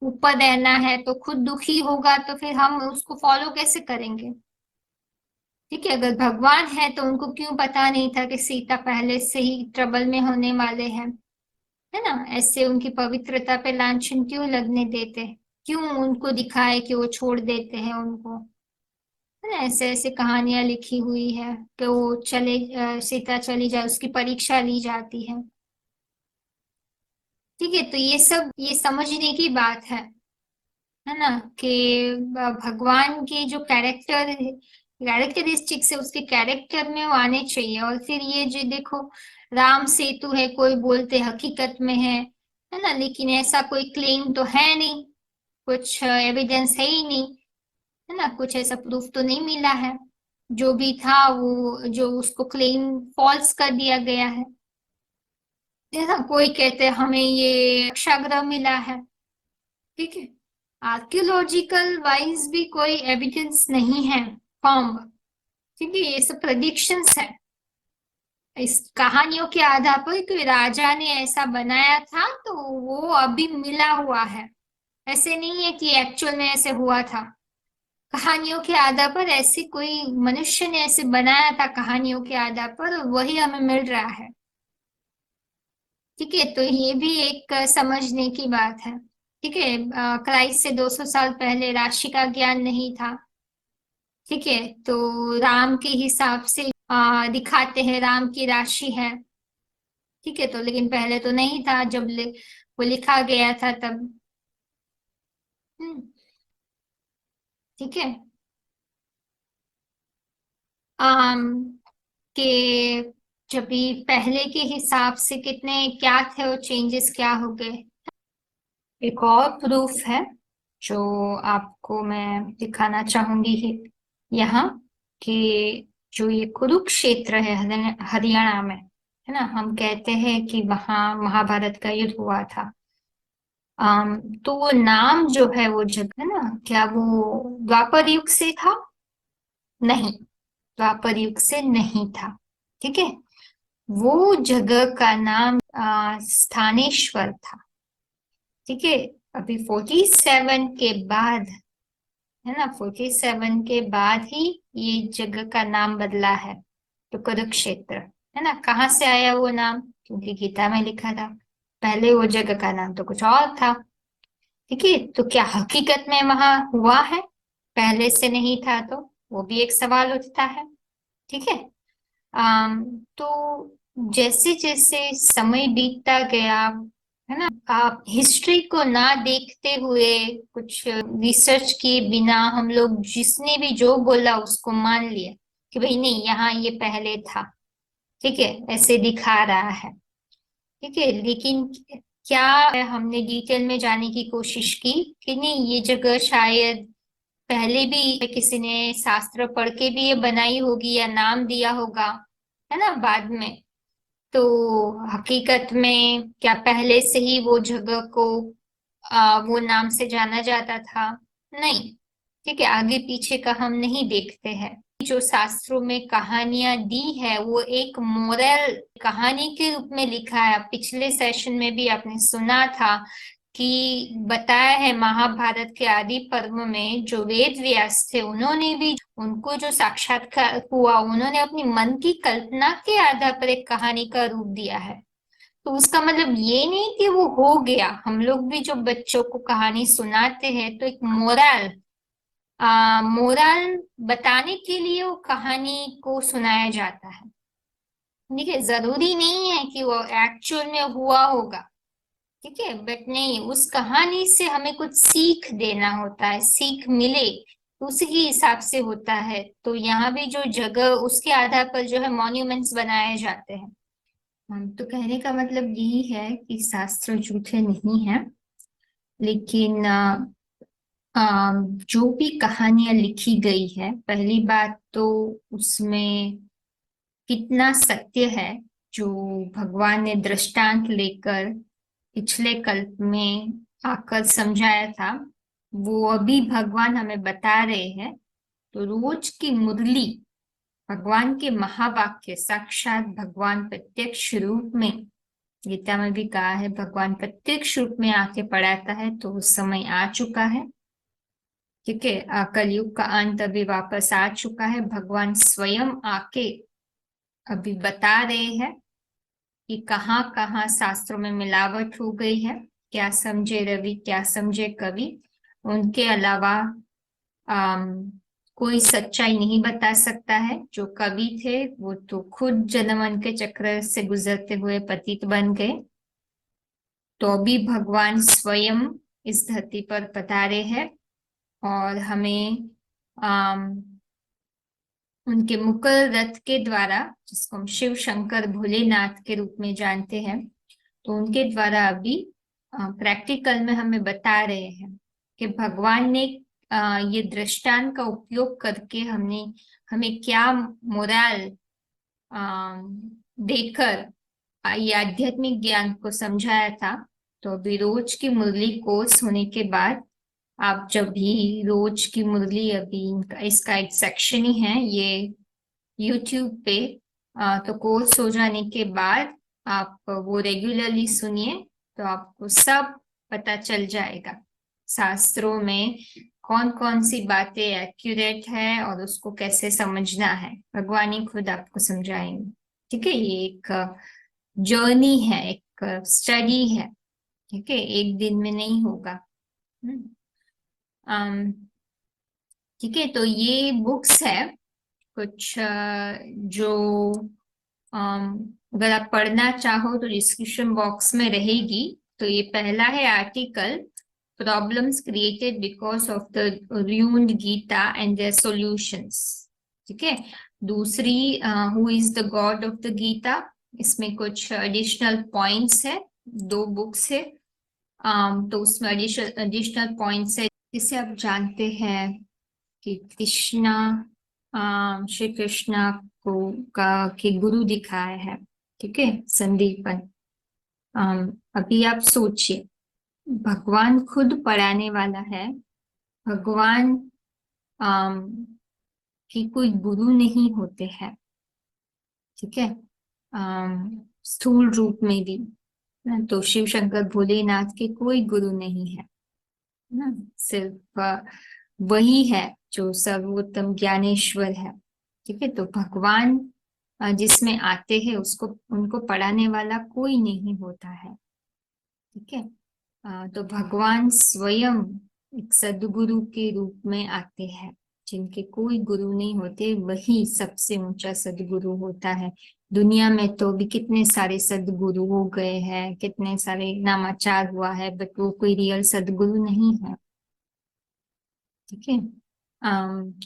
ऊपर रहना है, तो खुद दुखी होगा तो फिर हम उसको फॉलो कैसे करेंगे? ठीक है, अगर भगवान है तो उनको क्यों पता नहीं था कि सीता पहले से ही ट्रबल में होने वाले हैं? है ना, ऐसे उनकी पवित्रता पे लांछन क्यों लगने देते? क्यों उनको दिखाए कि वो छोड़ देते हैं उनको? है ना, ऐसे ऐसे कहानियां लिखी हुई है कि वो चले सीता चली जाए, उसकी परीक्षा ली जाती ठीक है, तो ये सब ये समझने की बात है ना, कि भगवान के जो कैरेक्टरिस्टिक्स है उसके कैरेक्टर में वो आने चाहिए। और फिर ये जो देखो, राम सेतु है, कोई बोलते हकीकत में है ना, लेकिन ऐसा कोई क्लेम तो है नहीं, कुछ एविडेंस है ही नहीं, है ना, कुछ ऐसा प्रूफ तो नहीं मिला है। जो भी था वो जो उसको क्लेम फॉल्स कर दिया गया है ना। कोई कहते हैं हमें ये रक्षाग्रह मिला है। ठीक है, आर्कियोलॉजिकल वाइज भी कोई एविडेंस नहीं है फॉर्म। ठीक है, ये सब प्रेडिक्शंस है, इस कहानियों के आधार पर कोई राजा ने ऐसा बनाया था तो वो अभी मिला हुआ है। ऐसे नहीं है कि एक्चुअल में ऐसे हुआ था, कहानियों के आधार पर ऐसे कोई मनुष्य ने ऐसे बनाया था कहानियों के आधार पर, और वही हमें मिल रहा है। ठीक है, तो ये भी एक समझने की बात है। ठीक है, क्राइस्ट से 200 साल पहले राशि का ज्ञान नहीं था। ठीक है, तो राम के हिसाब से दिखाते हैं राम की राशि है। ठीक है, तो लेकिन पहले तो नहीं था, जब वो लिखा गया था तब। हम्म, ठीक है, आम के जब भी पहले के हिसाब से कितने क्या थे और चेंजेस क्या हो गए। एक और प्रूफ है जो आपको मैं दिखाना चाहूंगी यहाँ, कि जो ये कुरुक्षेत्र है हरियाणा में, है ना, हम कहते हैं कि वहां महाभारत का युद्ध हुआ था। तो वो नाम जो है वो जगह, है ना, क्या वो द्वापर युग से था? नहीं, द्वापर युग से नहीं था। ठीक है, वो जगह का नाम स्थानेश्वर था। ठीक है, अभी 47 के बाद, है ना, 47 के बाद ही ये जगह का नाम बदला है, तो कुरुक्षेत्र। है ना, कहाँ से आया वो नाम? क्योंकि गीता में लिखा था। पहले वो जगह का नाम तो कुछ और था। ठीक है, तो क्या हकीकत में वहां हुआ है, पहले से नहीं था? तो वो भी एक सवाल उठता है। ठीक है। तो जैसे जैसे समय बीतता गया, है ना, आप हिस्ट्री को ना देखते हुए, कुछ रिसर्च किए बिना, हम लोग जिसने भी जो बोला उसको मान लिया कि भाई नहीं, यहाँ ये पहले था। ठीक है, ऐसे दिखा रहा है। ठीक है, लेकिन क्या हमने डिटेल में जाने की कोशिश की कि नहीं, ये जगह शायद पहले भी किसी ने शास्त्र पढ़ के भी ये बनाई होगी या नाम दिया होगा, है ना, बाद में। तो हकीकत में क्या पहले से ही वो जगह को वो नाम से जाना जाता था? नहीं। ठीक है, आगे पीछे का हम नहीं देखते हैं। जो शास्त्रों में कहानियां दी है वो एक मोरल कहानी के रूप में लिखा है। पिछले सेशन में भी आपने सुना था कि बताया है, महाभारत के आदि पर्व में जो वेद व्यास थे उन्होंने भी, उनको जो साक्षात्कार हुआ, उन्होंने अपनी मन की कल्पना के आधार पर एक कहानी का रूप दिया है। तो उसका मतलब ये नहीं कि वो हो गया। हम लोग भी जो बच्चों को कहानी सुनाते हैं तो एक मोरल बताने के लिए वो कहानी को सुनाया जाता है। ठीक है, जरूरी नहीं है कि वो एक्चुअल में हुआ होगा। ठीक है, बट नहीं, उस कहानी से हमें कुछ सीख देना होता है, सीख मिले तो उसी के हिसाब से होता है। तो यहाँ भी जो जगह, उसके आधार पर जो है मॉन्यूमेंट्स बनाए जाते हैं। तो कहने का मतलब यही है कि शास्त्र झूठे नहीं हैं, लेकिन जो भी कहानियां लिखी गई है, पहली बात तो उसमें कितना सत्य है, जो भगवान ने दृष्टांत लेकर पिछले कल्प में आकर समझाया था, वो अभी भगवान हमें बता रहे हैं। तो रोज की मुरली, भगवान के महावाक्य, साक्षात भगवान प्रत्यक्ष रूप में, गीता में भी कहा है भगवान प्रत्यक्ष रूप में आके पढ़ाता है, तो उस समय आ चुका है। ठीक है, कलयुग का अंत अभी वापस आ चुका है। भगवान स्वयं आके अभी बता रहे हैं कि कहाँ कहाँ शास्त्रों में मिलावट हो गई है। क्या समझे रवि, क्या समझे कवि। उनके अलावा आम, कोई सच्चाई नहीं बता सकता है। जो कवि थे वो तो खुद जनमन के चक्र से गुजरते हुए पतित बन गए। तो अभी भगवान स्वयं इस धरती पर पधारे हैं और हमें आम, उनके मुकुल रथ के द्वारा, जिसको हम शिव शंकर भोलेनाथ के रूप में जानते हैं, तो उनके द्वारा अभी प्रैक्टिकल में हमें बता रहे हैं कि भगवान ने ये दृष्टांत का उपयोग करके हमें क्या मोरल देकर ये आध्यात्मिक ज्ञान को समझाया था। तो अभी रोज की मुरली कोर्स होने के बाद, आप जब भी रोज की मुरली, अभी इसका एक सेक्शन ही है ये यूट्यूब पे, तो कोर्स हो जाने के बाद आप वो रेगुलरली सुनिए, तो आपको सब पता चल जाएगा शास्त्रों में कौन कौन सी बातें एक्यूरेट है और उसको कैसे समझना है। भगवान ही खुद आपको समझाएंगे। ठीक है, ये एक जर्नी है, एक स्टडी है। ठीक है, एक दिन में नहीं होगा। हम्म, अम, ठीक है, तो ये बुक्स है कुछ जो अगर आप पढ़ना चाहो तो डिस्क्रिप्शन बॉक्स में रहेगी। तो ये पहला है article, problems created because of the ruined Gita and their solutions. ठीक है, दूसरी who is the god of the Gita, इसमें कुछ एडिशनल पॉइंट्स है। दो बुक्स है, तो उसमें एडिशनल पॉइंट्स है, जिसे आप जानते हैं कि कृष्णा, श्री कृष्णा को का के गुरु दिखाया है। ठीक है, संदीपन। अभी आप सोचिए, भगवान खुद पढ़ाने वाला है। भगवान की कोई गुरु नहीं होते हैं। ठीक है, स्थूल रूप में भी तो शिव शंकर भोलेनाथ के कोई गुरु नहीं है ना, सिर्फ वही है जो सर्वोत्तम ज्ञानेश्वर है। ठीक है, तो भगवान जिसमें आते हैं उसको उनको पढ़ाने वाला कोई नहीं होता है। ठीक है, तो भगवान स्वयं एक सद्गुरु के रूप में आते हैं। जिनके कोई गुरु नहीं होते वही सबसे ऊंचा सद्गुरु होता है। दुनिया में तो भी कितने सारे सद्गुरु हो गए हैं, कितने सारे नामाचार हुआ है, बट वो कोई रियल सद्गुरु नहीं है। ठीक है,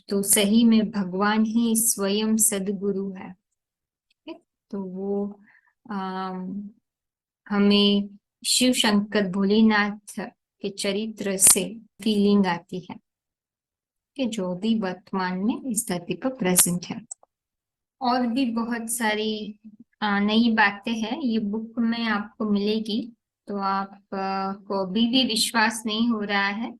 तो सही में भगवान ही स्वयं सद्गुरु है। ठीक है, तो वो हमें शिव शंकर भोलेनाथ के चरित्र से फीलिंग आती है कि जो भी वर्तमान में इस धरती पर प्रेजेंट है। और भी बहुत सारी नई बातें हैं, ये बुक में आपको मिलेगी। तो आप को अभी भी विश्वास नहीं हो रहा है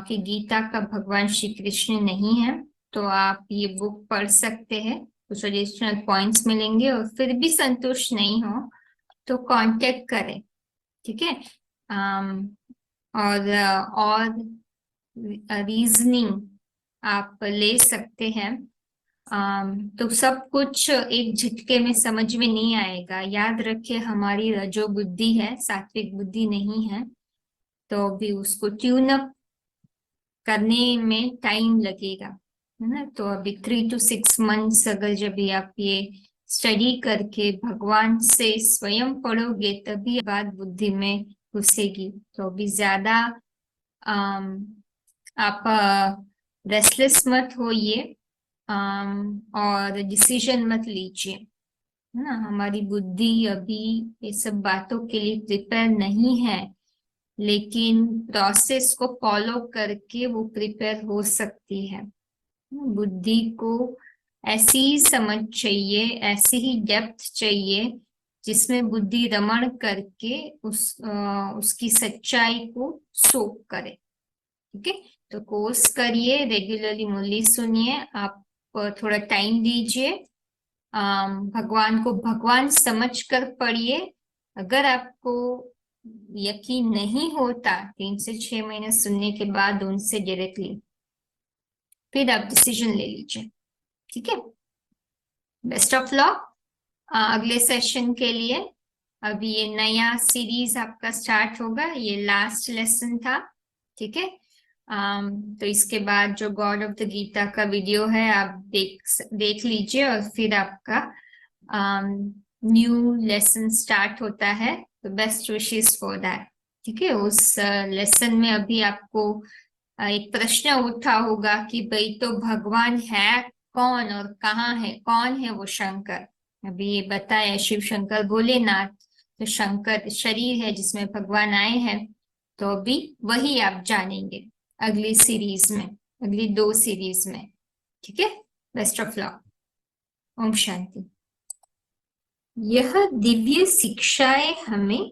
कि गीता का भगवान श्री कृष्ण नहीं है, तो आप ये बुक पढ़ सकते हैं। कुछ एडिशनल पॉइंट्स मिलेंगे, और फिर भी संतुष्ट नहीं हो तो कांटेक्ट करें। ठीक है, और रीजनिंग आप ले सकते हैं। तो सब कुछ एक झटके में समझ में नहीं आएगा। याद रखिए, हमारी रजो बुद्धि है, सात्विक बुद्धि नहीं है, तो भी उसको ट्यून अप करने में टाइम लगेगा, है ना। तो अभी 3 to 6 मंथ्स अगर जब भी आप ये स्टडी करके भगवान से स्वयं पढ़ोगे तभी बात बुद्धि में घुसेगी। तो अभी ज्यादा आप रेस्टलेस मत होइए और डिसीजन मत लीजिए, है ना। हमारी बुद्धि अभी ये सब बातों के लिए प्रिपेयर नहीं है, लेकिन प्रोसेस को फॉलो करके वो प्रिपेयर हो सकती है। बुद्धि को ऐसी ही समझ चाहिए, ऐसी ही डेप्थ चाहिए जिसमें बुद्धि रमण करके उसकी सच्चाई को सोख करे। ठीक है, तो कोर्स करिए, रेगुलरली मुरली सुनिए, आप थोड़ा टाइम दीजिए, भगवान को भगवान समझ कर पढ़िए। अगर आपको यकीन नहीं होता 3 से 6 महीने सुनने के बाद उनसे डायरेक्टली, फिर आप डिसीजन ले लीजिए। ठीक है, बेस्ट ऑफ लक अगले सेशन के लिए। अभी ये नया सीरीज आपका स्टार्ट होगा, ये लास्ट लेसन था। ठीक है, तो इसके बाद जो गॉड ऑफ द गीता का वीडियो है आप देख लीजिए, और फिर आपका न्यू लेसन स्टार्ट होता है। तो बेस्ट विशेस फॉर दैट। ठीक है, उस लेसन में अभी आपको एक प्रश्न उठा होगा कि भाई तो भगवान है कौन और कहाँ है, कौन है वो शंकर। अभी ये बताया शिव शंकर भोलेनाथ, तो शंकर शरीर है जिसमें भगवान आए हैं। तो अभी वही आप जानेंगे अगली सीरीज में, अगली 2 सीरीज में। ठीक है, best of luck. Om Shanti. यह दिव्य शिक्षाएं हमें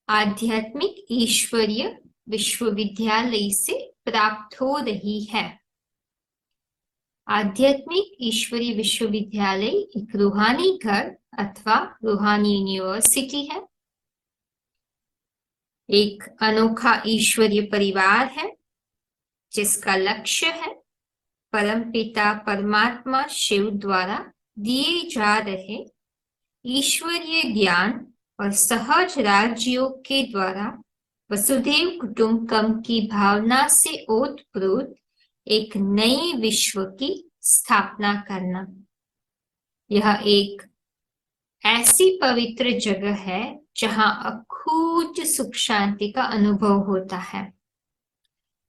आध्यात्मिक ईश्वरीय विश्वविद्यालय से प्राप्त हो रही है। आध्यात्मिक ईश्वरीय विश्वविद्यालय एक रूहानी घर अथवा रूहानी यूनिवर्सिटी है, एक अनोखा ईश्वरीय परिवार है जिसका लक्ष्य है परमपिता परमात्मा शिव द्वारा दिए जा रहे ईश्वरीय ज्ञान और सहज राजयोग के द्वारा वसुधैव कुटुंबकम की भावना से ओतप्रोत एक नए विश्व की स्थापना करना। यह एक ऐसी पवित्र जगह है जहां अखूट सुख शांति का अनुभव होता है,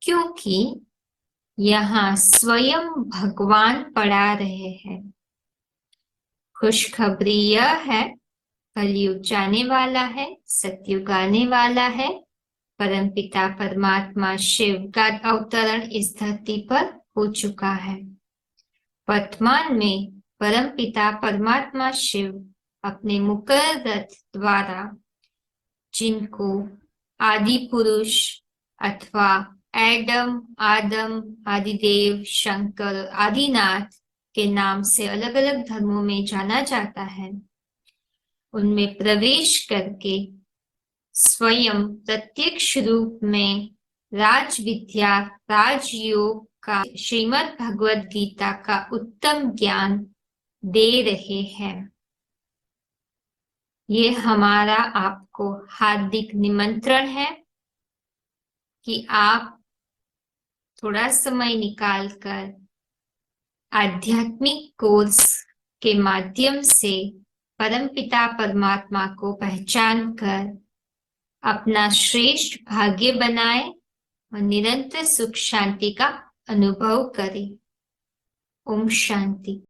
क्योंकि यहाँ स्वयं भगवान पढ़ा रहे हैं। खुशखबरी यह है, कलयुग जाने वाला है, सतयुग आने वाला है। परमपिता परमात्मा शिव का अवतरण इस धरती पर हो चुका है। वर्तमान में परमपिता परमात्मा शिव अपने मुकर रथ द्वारा जिनको आदि पुरुष अथवा एडम, आदम, आदिदेव, शंकर, आदिनाथ के नाम से अलग अलग धर्मों में जाना जाता है, उनमें प्रवेश करके स्वयं प्रत्यक्ष रूप में राज विद्या, राजयोग का, श्रीमद् भगवद गीता का उत्तम ज्ञान दे रहे हैं। ये हमारा आपको हार्दिक निमंत्रण है कि आप थोड़ा समय निकालकर आध्यात्मिक कोर्स के माध्यम से परमपिता परमात्मा को पहचान कर अपना श्रेष्ठ भाग्य बनाए और निरंतर सुख शांति का अनुभव करें। ओम शांति।